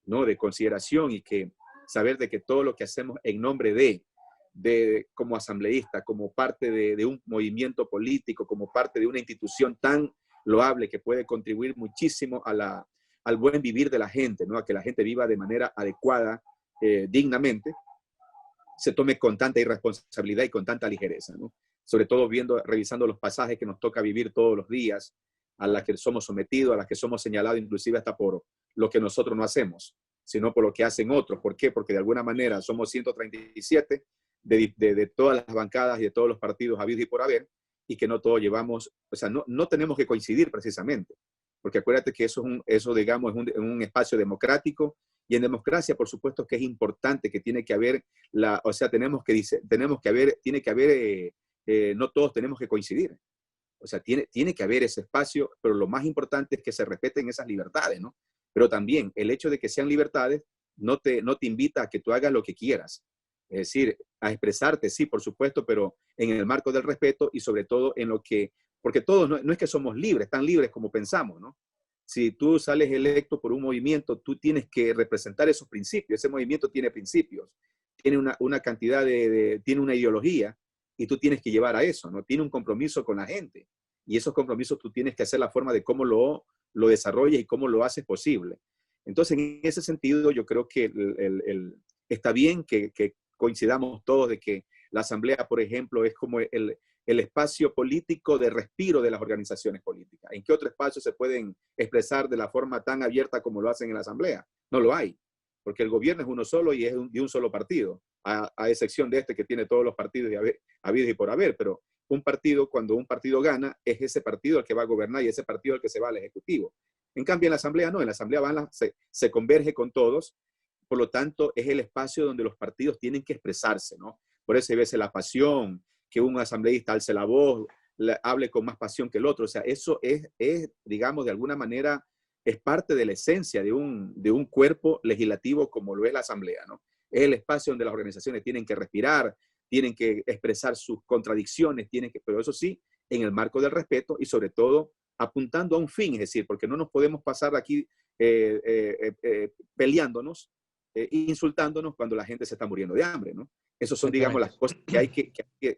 ¿no? De consideración, y que saber de que todo lo que hacemos en nombre de como asambleísta, como parte de un movimiento político, como parte de una institución tan loable que puede contribuir muchísimo al buen vivir de la gente, ¿no? A que la gente viva de manera adecuada, dignamente, se tome con tanta irresponsabilidad y con tanta ligereza, ¿no? Sobre todo revisando los pasajes que nos toca vivir todos los días, a las que somos sometidos, a las que somos señalados inclusive hasta por lo que nosotros no hacemos, sino por lo que hacen otros. ¿Por qué? Porque de alguna manera somos 137 de todas las bancadas y de todos los partidos habidos y por haber, y que no todos llevamos, o sea, no tenemos que coincidir precisamente, porque acuérdate que eso digamos, es un espacio democrático, y en democracia, por supuesto, que es importante que tiene que haber, no todos tenemos que coincidir. O sea, tiene que haber ese espacio, pero lo más importante es que se respeten esas libertades, ¿no? Pero también el hecho de que sean libertades no te invita a que tú hagas lo que quieras. Es decir, a expresarte, sí, por supuesto, pero en el marco del respeto y sobre todo en lo que, porque todos no es que somos libres, tan libres como pensamos, ¿no? Si tú sales electo por un movimiento, tú tienes que representar esos principios. Ese movimiento tiene principios, tiene una cantidad tiene una ideología, y tú tienes que llevar a eso, ¿no? Tiene un compromiso con la gente, y esos compromisos tú tienes que hacer la forma de cómo lo desarrollas y cómo lo haces posible. Entonces, en ese sentido, yo creo que está bien que coincidamos todos de que la Asamblea, por ejemplo, es como el espacio político de respiro de las organizaciones políticas. ¿En qué otro espacio se pueden expresar de la forma tan abierta como lo hacen en la Asamblea? No lo hay, porque el gobierno es uno solo y es de un solo partido, a excepción de este que tiene todos los partidos habidos y por haber, pero cuando un partido gana, es ese partido el que va a gobernar y ese partido el que se va al Ejecutivo. En cambio, en la Asamblea no, en la Asamblea se converge con todos, por lo tanto, es el espacio donde los partidos tienen que expresarse, ¿no? Por eso hay veces la pasión, que un asambleísta alce la voz, hable con más pasión que el otro. O sea, eso es, digamos, de alguna manera, es parte de la esencia de un cuerpo legislativo como lo es la Asamblea, ¿no? Es el espacio donde las organizaciones tienen que respirar, tienen que expresar sus contradicciones, pero eso sí, en el marco del respeto y sobre todo apuntando a un fin, es decir, porque no nos podemos pasar aquí peleándonos, insultándonos cuando la gente se está muriendo de hambre, ¿no? Esas son, digamos, las cosas que hay que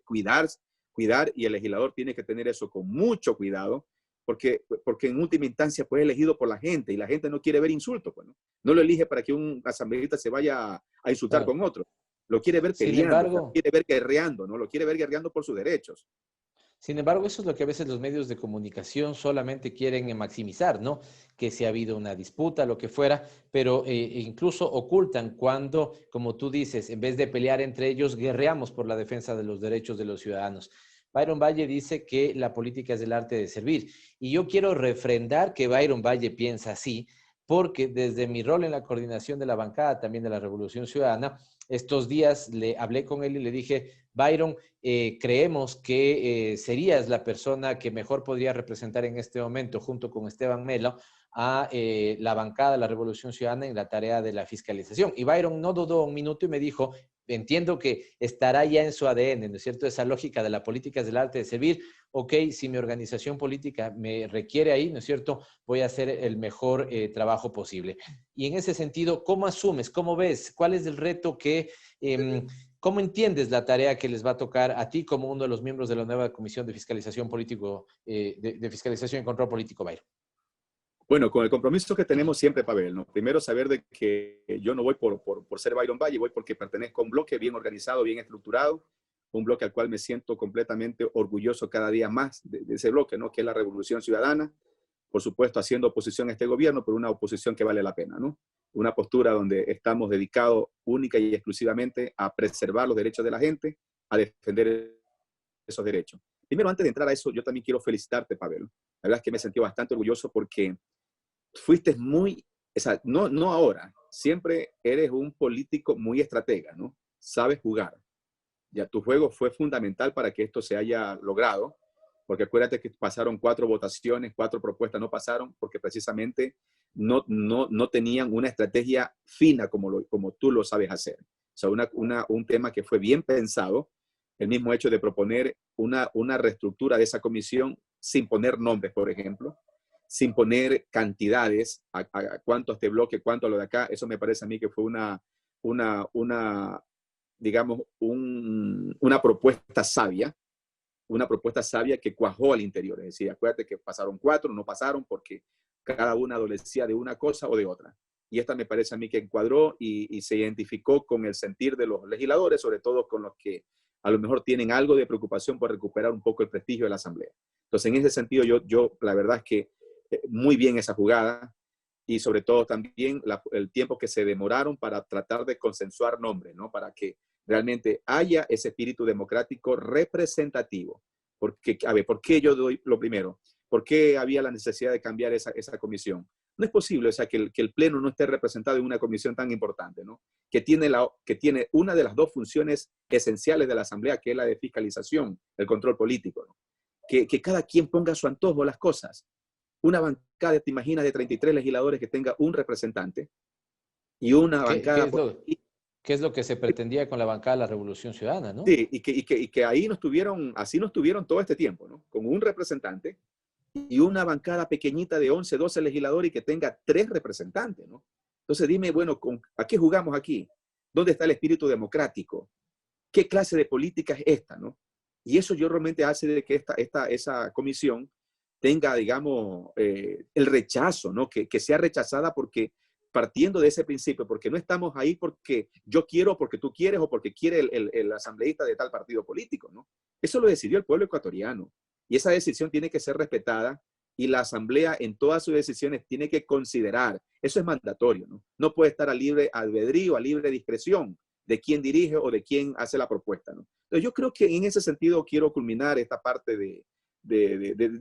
cuidar, y el legislador tiene que tener eso con mucho cuidado, porque en última instancia pues es elegido por la gente, y la gente no quiere ver insultos, pues, ¿no? No lo elige para que un asambleísta se vaya a insultar con otro. lo quiere ver Sin peleando, lo embargo, quiere ver guerreando, ¿no? Lo quiere ver guerreando por sus derechos. Sin embargo, eso es lo que a veces los medios de comunicación solamente quieren maximizar, ¿no? Que si ha habido una disputa, lo que fuera, pero incluso ocultan cuando, como tú dices, en vez de pelear entre ellos, guerreamos por la defensa de los derechos de los ciudadanos. Byron Valle dice que la política es el arte de servir. Y yo quiero refrendar que Byron Valle piensa así, porque desde mi rol en la coordinación de la bancada, también de la Revolución Ciudadana, estos días le hablé con él y le dije, Byron, creemos que serías la persona que mejor podría representar en este momento, junto con Esteban Melo, a la bancada de la Revolución Ciudadana en la tarea de la fiscalización. Y Byron no dudó un minuto y me dijo, entiendo que estará ya en su ADN, ¿no es cierto? Esa lógica de la política es del arte de servir. Ok, si mi organización política me requiere ahí, ¿no es cierto? Voy a hacer el mejor trabajo posible. Y en ese sentido, ¿cómo asumes? ¿Cómo ves? ¿Cuál es el reto que... ¿Cómo entiendes la tarea que les va a tocar a ti como uno de los miembros de la nueva Comisión de Fiscalización Político, de Fiscalización y Control Político, Byron? Bueno, con el compromiso que tenemos siempre, Pavel, ¿no? Primero, saber de que yo no voy por ser Byron Valle, voy porque pertenezco a un bloque bien organizado, bien estructurado, un bloque al cual me siento completamente orgulloso cada día más de ese bloque, ¿no? Que es la Revolución Ciudadana, por supuesto, haciendo oposición a este gobierno, pero una oposición que vale la pena, ¿no? Una postura donde estamos dedicados única y exclusivamente a preservar los derechos de la gente, a defender esos derechos. Primero, antes de entrar a eso, yo también quiero felicitarte, Pavel. La verdad es que me sentí bastante orgulloso porque fuiste muy, o sea, no ahora, siempre eres un político muy estratega, ¿no? Sabes jugar. Ya tu juego fue fundamental para que esto se haya logrado, porque acuérdate que pasaron 4 votaciones, 4 propuestas no pasaron, porque precisamente no tenían una estrategia fina como tú lo sabes hacer. O sea, un tema que fue bien pensado, el mismo hecho de proponer una reestructura de esa comisión sin poner nombres, por ejemplo, sin poner cantidades, a cuánto este bloque, cuánto a lo de acá, eso me parece a mí que fue digamos, una propuesta sabia que cuajó al interior. Es decir, acuérdate que pasaron 4, no pasaron porque cada una adolecía de una cosa o de otra. Y esta me parece a mí que encuadró y se identificó con el sentir de los legisladores, sobre todo con los que a lo mejor tienen algo de preocupación por recuperar un poco el prestigio de la Asamblea. Entonces, en ese sentido, yo la verdad es que muy bien esa jugada y sobre todo también el tiempo que se demoraron para tratar de consensuar nombres, ¿no? Para que realmente haya ese espíritu democrático representativo. Porque, a ver, ¿por qué yo doy lo primero? ¿Por qué había la necesidad de cambiar esa comisión? No es posible, o sea, que el Pleno no esté representado en una comisión tan importante, ¿no? Que tiene una de las 2 funciones esenciales de la Asamblea, que es la de fiscalización, el control político, ¿no? Que cada quien ponga a su antojo las cosas. Una bancada, te imaginas, de 33 legisladores que tenga un representante y una bancada... ¿Qué es lo que se pretendía con la bancada de la Revolución Ciudadana, no? Sí, y que ahí así nos tuvieron todo este tiempo, ¿no? Con un representante y una bancada pequeñita de 11, 12 legisladores y que tenga 3 representantes, ¿no? Entonces dime, bueno, ¿a qué jugamos aquí? ¿Dónde está el espíritu democrático? ¿Qué clase de política es esta, no? Y eso yo realmente hace de que esa comisión tenga, digamos, el rechazo, ¿no? Que sea rechazada porque partiendo de ese principio, porque no estamos ahí porque yo quiero, porque tú quieres o porque quiere el asambleísta de tal partido político, ¿no? Eso lo decidió el pueblo ecuatoriano y esa decisión tiene que ser respetada y la asamblea en todas sus decisiones tiene que considerar, eso es mandatorio, ¿no? No puede estar a libre albedrío, a libre discreción de quién dirige o de quién hace la propuesta, ¿no? Entonces yo creo que en ese sentido quiero culminar esta parte de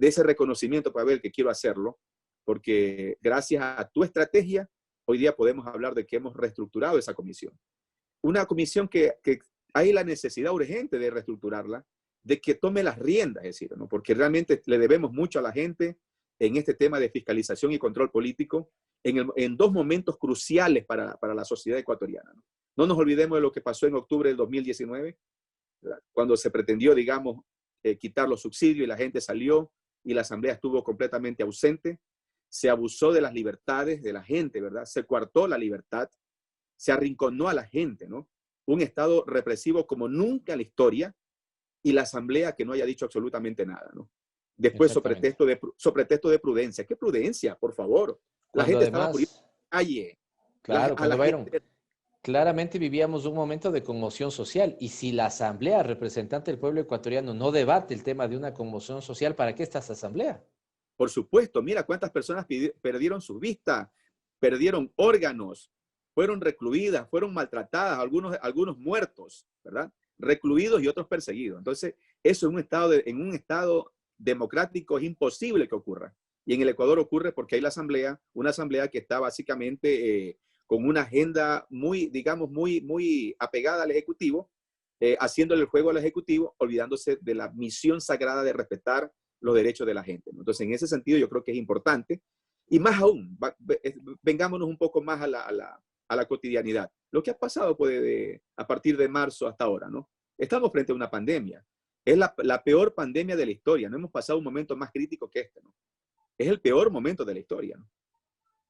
ese reconocimiento, para ver que quiero hacerlo, porque gracias a tu estrategia, hoy día podemos hablar de que hemos reestructurado esa comisión. Una comisión que hay la necesidad urgente de reestructurarla, de que tome las riendas, es decir, ¿no? Porque realmente le debemos mucho a la gente en este tema de fiscalización y control político, en 2 momentos cruciales para la sociedad ecuatoriana, ¿no? No nos olvidemos de lo que pasó en octubre del 2019, ¿verdad? Cuando se pretendió, digamos, quitar los subsidios y la gente salió y la asamblea estuvo completamente ausente. Se abusó de las libertades de la gente, ¿verdad? Se coartó la libertad, se arrinconó a la gente, ¿no? Un estado represivo como nunca en la historia y la asamblea que no haya dicho absolutamente nada, ¿no? Después, sobre pretexto de prudencia. ¿Qué prudencia, por favor? La gente estaba por ir a la calle. Claro, cuando Byron, Claramente vivíamos un momento de conmoción social y si la Asamblea, representante del pueblo ecuatoriano, no debate el tema de una conmoción social, ¿para qué está esa Asamblea? Por supuesto, mira cuántas personas perdieron su vista, perdieron órganos, fueron recluidas, fueron maltratadas, algunos muertos, ¿verdad? Recluidos y otros perseguidos. Entonces, eso en un estado democrático es imposible que ocurra. Y en el Ecuador ocurre porque hay una asamblea que está básicamente con una agenda muy, digamos, muy apegada al Ejecutivo, haciéndole el juego al Ejecutivo, olvidándose de la misión sagrada de respetar los derechos de la gente, ¿no? Entonces, en ese sentido, yo creo que es importante. Y más aún, vengámonos un poco más a la cotidianidad. Lo que ha pasado a partir de marzo hasta ahora, ¿no? Estamos frente a una pandemia. Es la peor pandemia de la historia. No hemos pasado un momento más crítico que este, ¿no? Es el peor momento de la historia, ¿no?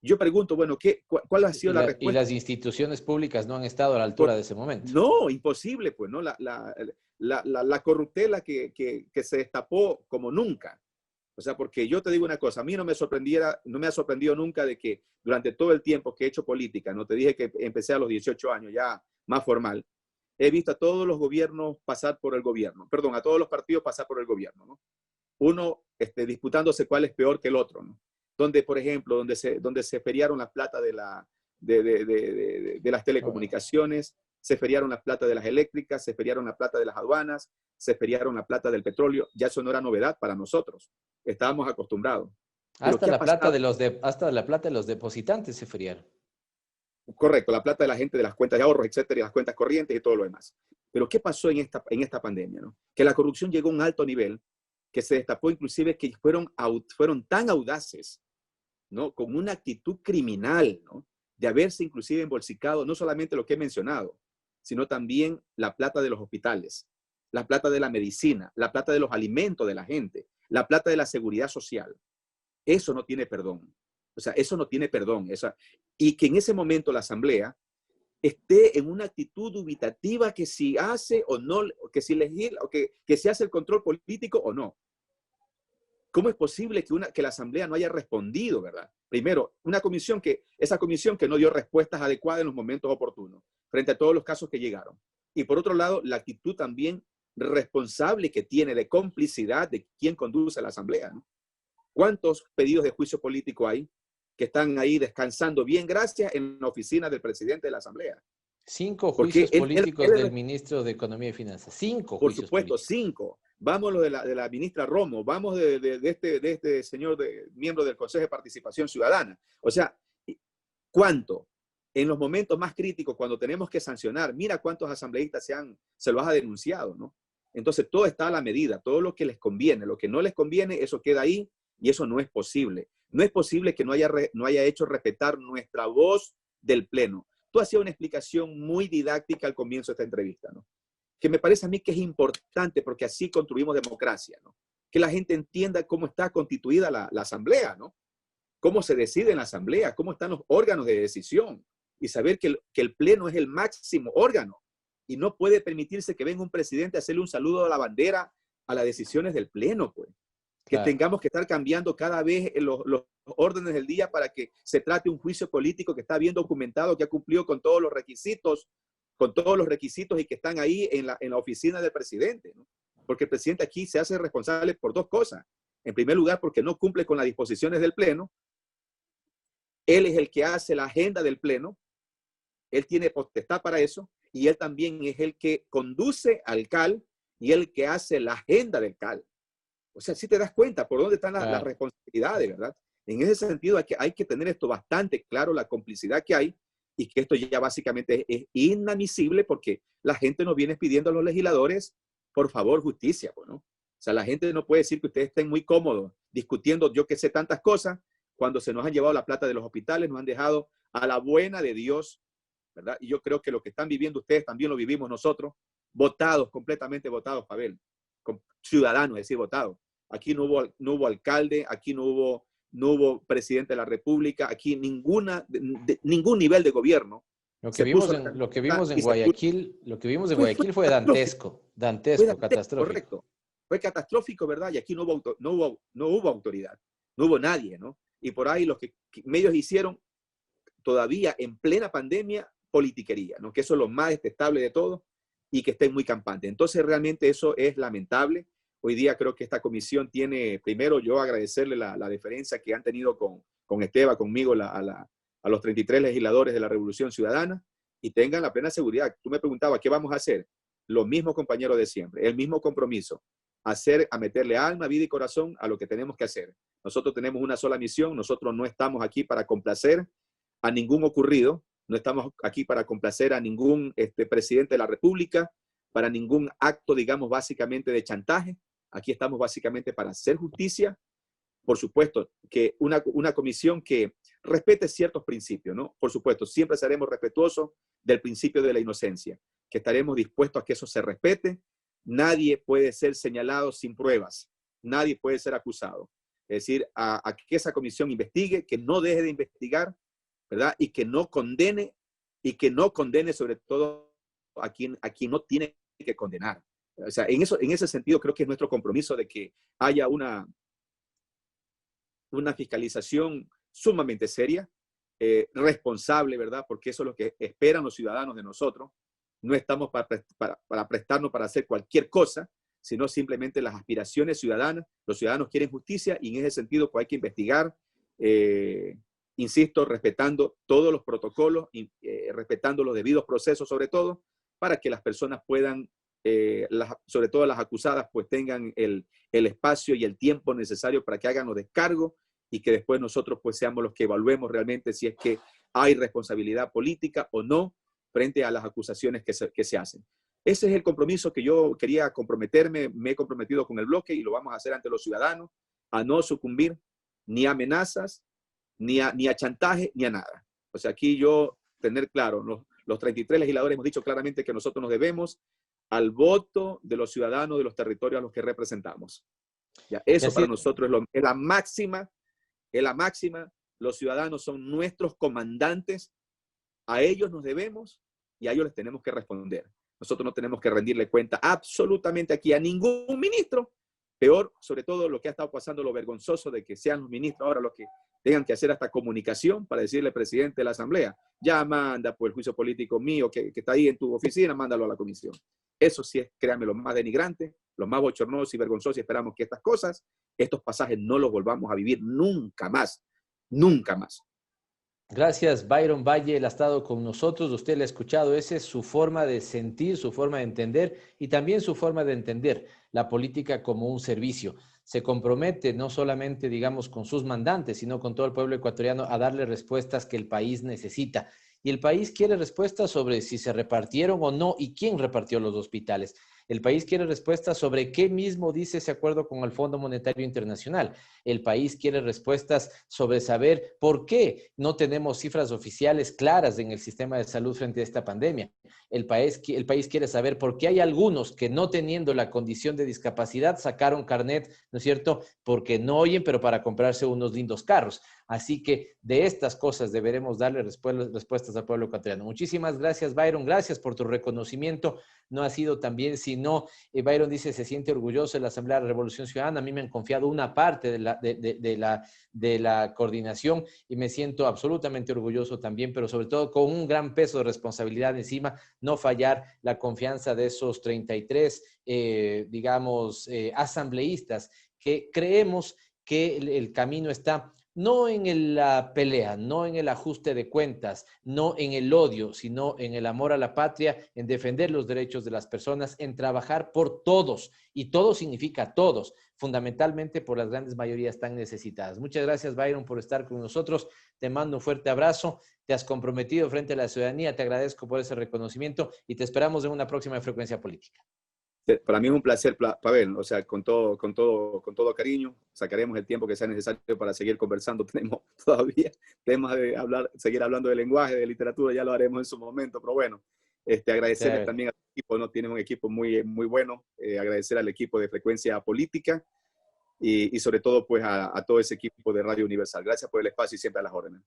Yo pregunto, bueno, ¿cuál ha sido la respuesta? Y las instituciones públicas no han estado a la altura de ese momento. No, imposible, pues, ¿no? La corruptela que se destapó como nunca. O sea, porque yo te digo una cosa, a mí no me ha sorprendido nunca de que durante todo el tiempo que he hecho política, no te dije que empecé a los 18 años, ya más formal, he visto a todos los gobiernos pasar por el gobierno, perdón, a todos los partidos pasar por el gobierno, ¿no? Uno disputándose cuál es peor que el otro, ¿no? Donde, por ejemplo, donde se feriaron la plata de las telecomunicaciones, se feriaron la plata de las eléctricas, se feriaron la plata de las aduanas, se feriaron la plata del petróleo. Ya eso no era novedad para nosotros. Estábamos acostumbrados. Hasta la plata de los depositantes se feriaron. Correcto, la plata de la gente de las cuentas de ahorros, etcétera, y las cuentas corrientes y todo lo demás. Pero ¿qué pasó en esta pandemia, ¿no? Que la corrupción llegó a un alto nivel, que se destapó inclusive que fueron tan audaces, ¿no? Con una actitud criminal, ¿no? De haberse inclusive embolsicado no solamente lo que he mencionado, sino también la plata de los hospitales, la plata de la medicina, la plata de los alimentos de la gente, la plata de la seguridad social. Eso no tiene perdón. O sea, eso no tiene perdón. Y que en ese momento la Asamblea esté en una actitud dubitativa que si hace o no, que si legisla, o que si hace el control político o no. ¿Cómo es posible que la Asamblea no haya respondido, verdad? Primero, esa comisión que no dio respuestas adecuadas en los momentos oportunos, frente a todos los casos que llegaron. Y por otro lado, la actitud también responsable que tiene de complicidad de quien conduce la Asamblea, ¿no? ¿Cuántos pedidos de juicio político hay que están ahí descansando bien gracias en la oficina del presidente de la Asamblea? 5 juicios políticos del ministro de Economía y Finanzas. 5 juicios políticos. Por supuesto, 5. Vamos lo de la ministra Romo, vamos de este señor miembro del Consejo de Participación Ciudadana. O sea, ¿cuánto? En los momentos más críticos, cuando tenemos que sancionar, mira cuántos asambleístas se los ha denunciado, ¿no? Entonces, todo está a la medida, todo lo que les conviene, lo que no les conviene, eso queda ahí y eso no es posible. No es posible que no haya hecho respetar nuestra voz del Pleno. Tú hacías una explicación muy didáctica al comienzo de esta entrevista, ¿no? Que me parece a mí que es importante porque así construimos democracia, ¿no? Que la gente entienda cómo está constituida la Asamblea, ¿no? Cómo se decide en la Asamblea, cómo están los órganos de decisión y saber que el Pleno es el máximo órgano y no puede permitirse que venga un presidente a hacerle un saludo a la bandera a las decisiones del Pleno, pues. Que claro, tengamos que estar cambiando cada vez los órdenes del día para que se trate un juicio político que está bien documentado, que ha cumplido con todos los requisitos y que están ahí en la oficina del presidente, ¿no? Porque el presidente aquí se hace responsable por 2 cosas. En primer lugar, porque no cumple con las disposiciones del Pleno. Él es el que hace la agenda del Pleno. Él tiene potestad para eso. Y él también es el que conduce al CAL y el que hace la agenda del CAL. O sea, si te das cuenta por dónde están las responsabilidades, ¿verdad? En ese sentido hay que tener esto bastante claro, la complicidad que hay, y que esto ya básicamente es inadmisible porque la gente nos viene pidiendo a los legisladores, por favor, justicia, ¿no? O sea, la gente no puede decir que ustedes estén muy cómodos discutiendo yo que sé tantas cosas, cuando se nos han llevado la plata de los hospitales, nos han dejado a la buena de Dios, ¿verdad? Y yo creo que lo que están viviendo ustedes también lo vivimos nosotros, votados, completamente votados, Pavel, ciudadanos, es decir, votados. Aquí no hubo alcalde, aquí no hubo presidente de la República, aquí ningún nivel de gobierno. Lo que vimos en Guayaquil fue dantesco, catastrófico. Correcto. Fue catastrófico, ¿verdad? Y aquí no hubo autoridad, no hubo nadie, ¿no? Y por ahí los que medios hicieron todavía en plena pandemia politiquería, ¿no? Que eso es lo más detestable de todo y que estén muy campantes. Entonces, realmente eso es lamentable. Hoy día creo que esta comisión tiene, primero yo agradecerle la deferencia que han tenido con Esteban, conmigo, a los 33 legisladores de la Revolución Ciudadana, y tengan la plena seguridad. Tú me preguntabas, ¿qué vamos a hacer? Lo mismo, compañeros de siempre, el mismo compromiso, a meterle alma, vida y corazón a lo que tenemos que hacer. Nosotros tenemos una sola misión, nosotros no estamos aquí para complacer a ningún ocurrido, no estamos aquí para complacer a ningún presidente de la República, para ningún acto, digamos, básicamente de chantaje. Aquí estamos básicamente para hacer justicia. Por supuesto, que una comisión que respete ciertos principios, ¿no? Por supuesto, siempre seremos respetuosos del principio de la inocencia, que estaremos dispuestos a que eso se respete. Nadie puede ser señalado sin pruebas, nadie puede ser acusado. Es decir, a que esa comisión investigue, que no deje de investigar, ¿verdad? Y que no condene sobre todo a quien no tiene que condenar. O sea, en ese sentido creo que es nuestro compromiso de que haya una fiscalización sumamente seria, responsable, ¿verdad? Porque eso es lo que esperan los ciudadanos de nosotros. No estamos para prestarnos para hacer cualquier cosa, sino simplemente las aspiraciones ciudadanas. Los ciudadanos quieren justicia y en ese sentido pues hay que investigar, insisto, respetando todos los protocolos, respetando los debidos procesos sobre todo, para que las personas puedan, sobre todo las acusadas, pues tengan el espacio y el tiempo necesario para que hagan los descargos y que después nosotros pues seamos los que evaluemos realmente si es que hay responsabilidad política o no frente a las acusaciones que se hacen. Ese es el compromiso que yo quería comprometerme, me he comprometido con el bloque y lo vamos a hacer ante los ciudadanos, a no sucumbir ni a amenazas, ni a chantaje, ni a nada. O sea, aquí yo tener claro, los 33 legisladores hemos dicho claramente que nosotros nos debemos al voto de los ciudadanos de los territorios a los que representamos. Ya, eso para nosotros es la máxima, los ciudadanos son nuestros comandantes, a ellos nos debemos y a ellos les tenemos que responder. Nosotros no tenemos que rendirle cuenta absolutamente aquí a ningún ministro. Peor, sobre todo lo que ha estado pasando, lo vergonzoso de que sean los ministros ahora los que tengan que hacer hasta comunicación para decirle al presidente de la Asamblea, ya manda pues el juicio político mío que está ahí en tu oficina, mándalo a la comisión. Eso sí es, créanme, lo más denigrante, lo más bochornoso y vergonzoso, y esperamos que estas cosas, estos pasajes no los volvamos a vivir nunca más, nunca más. Gracias, Byron Valle, él ha estado con nosotros, usted le ha escuchado, esa es su forma de sentir, su forma de entender y también su forma de entender la política como un servicio. Se compromete no solamente, digamos, con sus mandantes, sino con todo el pueblo ecuatoriano a darle respuestas que el país necesita. Y el país quiere respuestas sobre si se repartieron o no y quién repartió los hospitales. El país quiere respuestas sobre qué mismo dice ese acuerdo con el Fondo Monetario Internacional. El país quiere respuestas sobre saber por qué no tenemos cifras oficiales claras en el sistema de salud frente a esta pandemia. El país quiere saber por qué hay algunos que no teniendo la condición de discapacidad sacaron carnet, ¿no es cierto? Porque no oyen, pero para comprarse unos lindos carros. Así que de estas cosas deberemos darle respuestas al pueblo ecuatoriano. Muchísimas gracias, Byron. Gracias por tu reconocimiento. No ha sido también, sino, Byron dice, se siente orgulloso de la Asamblea de la Revolución Ciudadana. A mí me han confiado una parte de la coordinación y me siento absolutamente orgulloso también, pero sobre todo con un gran peso de responsabilidad encima, no fallar la confianza de esos 33, asambleístas que creemos que el camino está no en la pelea, no en el ajuste de cuentas, no en el odio, sino en el amor a la patria, en defender los derechos de las personas, en trabajar por todos, y todo significa todos, fundamentalmente por las grandes mayorías tan necesitadas. Muchas gracias, Byron, por estar con nosotros. Te mando un fuerte abrazo. Te has comprometido frente a la ciudadanía. Te agradezco por ese reconocimiento y te esperamos en una próxima Frecuencia Política. Para mí es un placer, Pavel, o sea, con todo cariño, sacaremos el tiempo que sea necesario para seguir conversando. Tenemos todavía temas de seguir hablando de lenguaje, de literatura, ya lo haremos en su momento, pero bueno, agradecerle también al equipo, ¿no? Tienen un equipo muy, muy bueno, agradecer al equipo de Frecuencia Política y sobre todo pues a todo ese equipo de Radio Universal. Gracias por el espacio y siempre a las órdenes.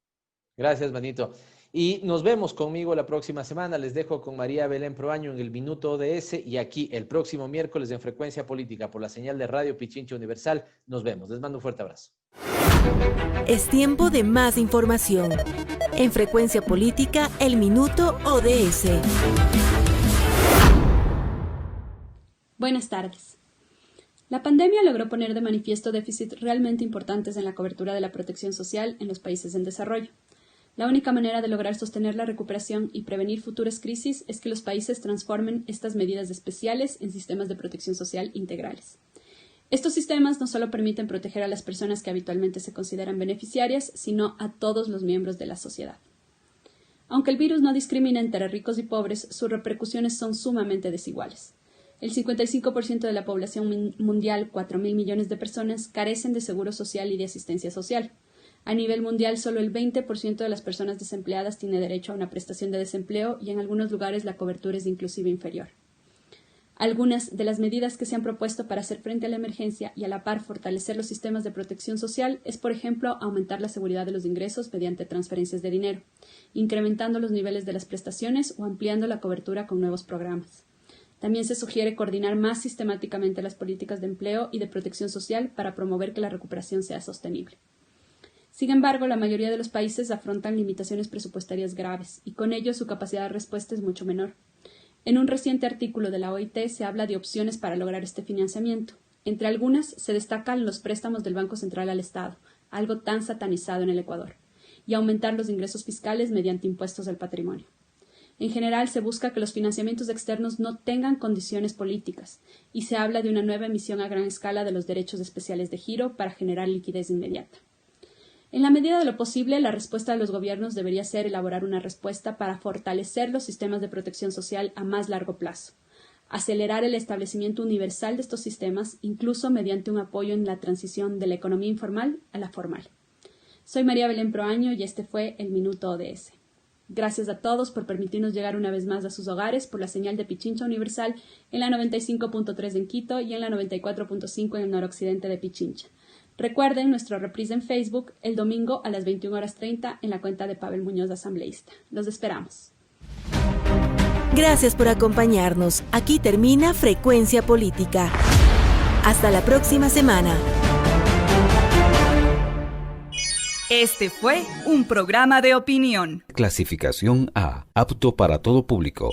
Gracias, Manito. Y nos vemos conmigo la próxima semana. Les dejo con María Belén Proaño en el Minuto ODS y aquí el próximo miércoles en Frecuencia Política por la señal de Radio Pichincha Universal. Nos vemos. Les mando un fuerte abrazo. Es tiempo de más información. En Frecuencia Política, el Minuto ODS. Buenas tardes. La pandemia logró poner de manifiesto déficits realmente importantes en la cobertura de la protección social en los países en desarrollo. La única manera de lograr sostener la recuperación y prevenir futuras crisis es que los países transformen estas medidas especiales en sistemas de protección social integrales. Estos sistemas no solo permiten proteger a las personas que habitualmente se consideran beneficiarias, sino a todos los miembros de la sociedad. Aunque el virus no discrimina entre ricos y pobres, sus repercusiones son sumamente desiguales. El 55% de la población mundial, 4.000 millones de personas, carecen de seguro social y de asistencia social. A nivel mundial, solo el 20% de las personas desempleadas tiene derecho a una prestación de desempleo y en algunos lugares la cobertura es inclusive inferior. Algunas de las medidas que se han propuesto para hacer frente a la emergencia y a la par fortalecer los sistemas de protección social es, por ejemplo, aumentar la seguridad de los ingresos mediante transferencias de dinero, incrementando los niveles de las prestaciones o ampliando la cobertura con nuevos programas. También se sugiere coordinar más sistemáticamente las políticas de empleo y de protección social para promover que la recuperación sea sostenible. Sin embargo, la mayoría de los países afrontan limitaciones presupuestarias graves y con ello su capacidad de respuesta es mucho menor. En un reciente artículo de la OIT se habla de opciones para lograr este financiamiento. Entre algunas se destacan los préstamos del Banco Central al Estado, algo tan satanizado en el Ecuador, y aumentar los ingresos fiscales mediante impuestos al patrimonio. En general, se busca que los financiamientos externos no tengan condiciones políticas y se habla de una nueva emisión a gran escala de los derechos especiales de giro para generar liquidez inmediata. En la medida de lo posible, la respuesta de los gobiernos debería ser elaborar una respuesta para fortalecer los sistemas de protección social a más largo plazo, acelerar el establecimiento universal de estos sistemas, incluso mediante un apoyo en la transición de la economía informal a la formal. Soy María Belén Proaño y este fue el Minuto ODS. Gracias a todos por permitirnos llegar una vez más a sus hogares por la señal de Pichincha Universal en la 95.3 en Quito y en la 94.5 en el noroccidente de Pichincha. Recuerden nuestro reprise en Facebook el domingo a las 21:30 en la cuenta de Pavel Muñoz Asambleísta. Los esperamos. Gracias por acompañarnos. Aquí termina Frecuencia Política. Hasta la próxima semana. Este fue un programa de opinión. Clasificación A, apto para todo público.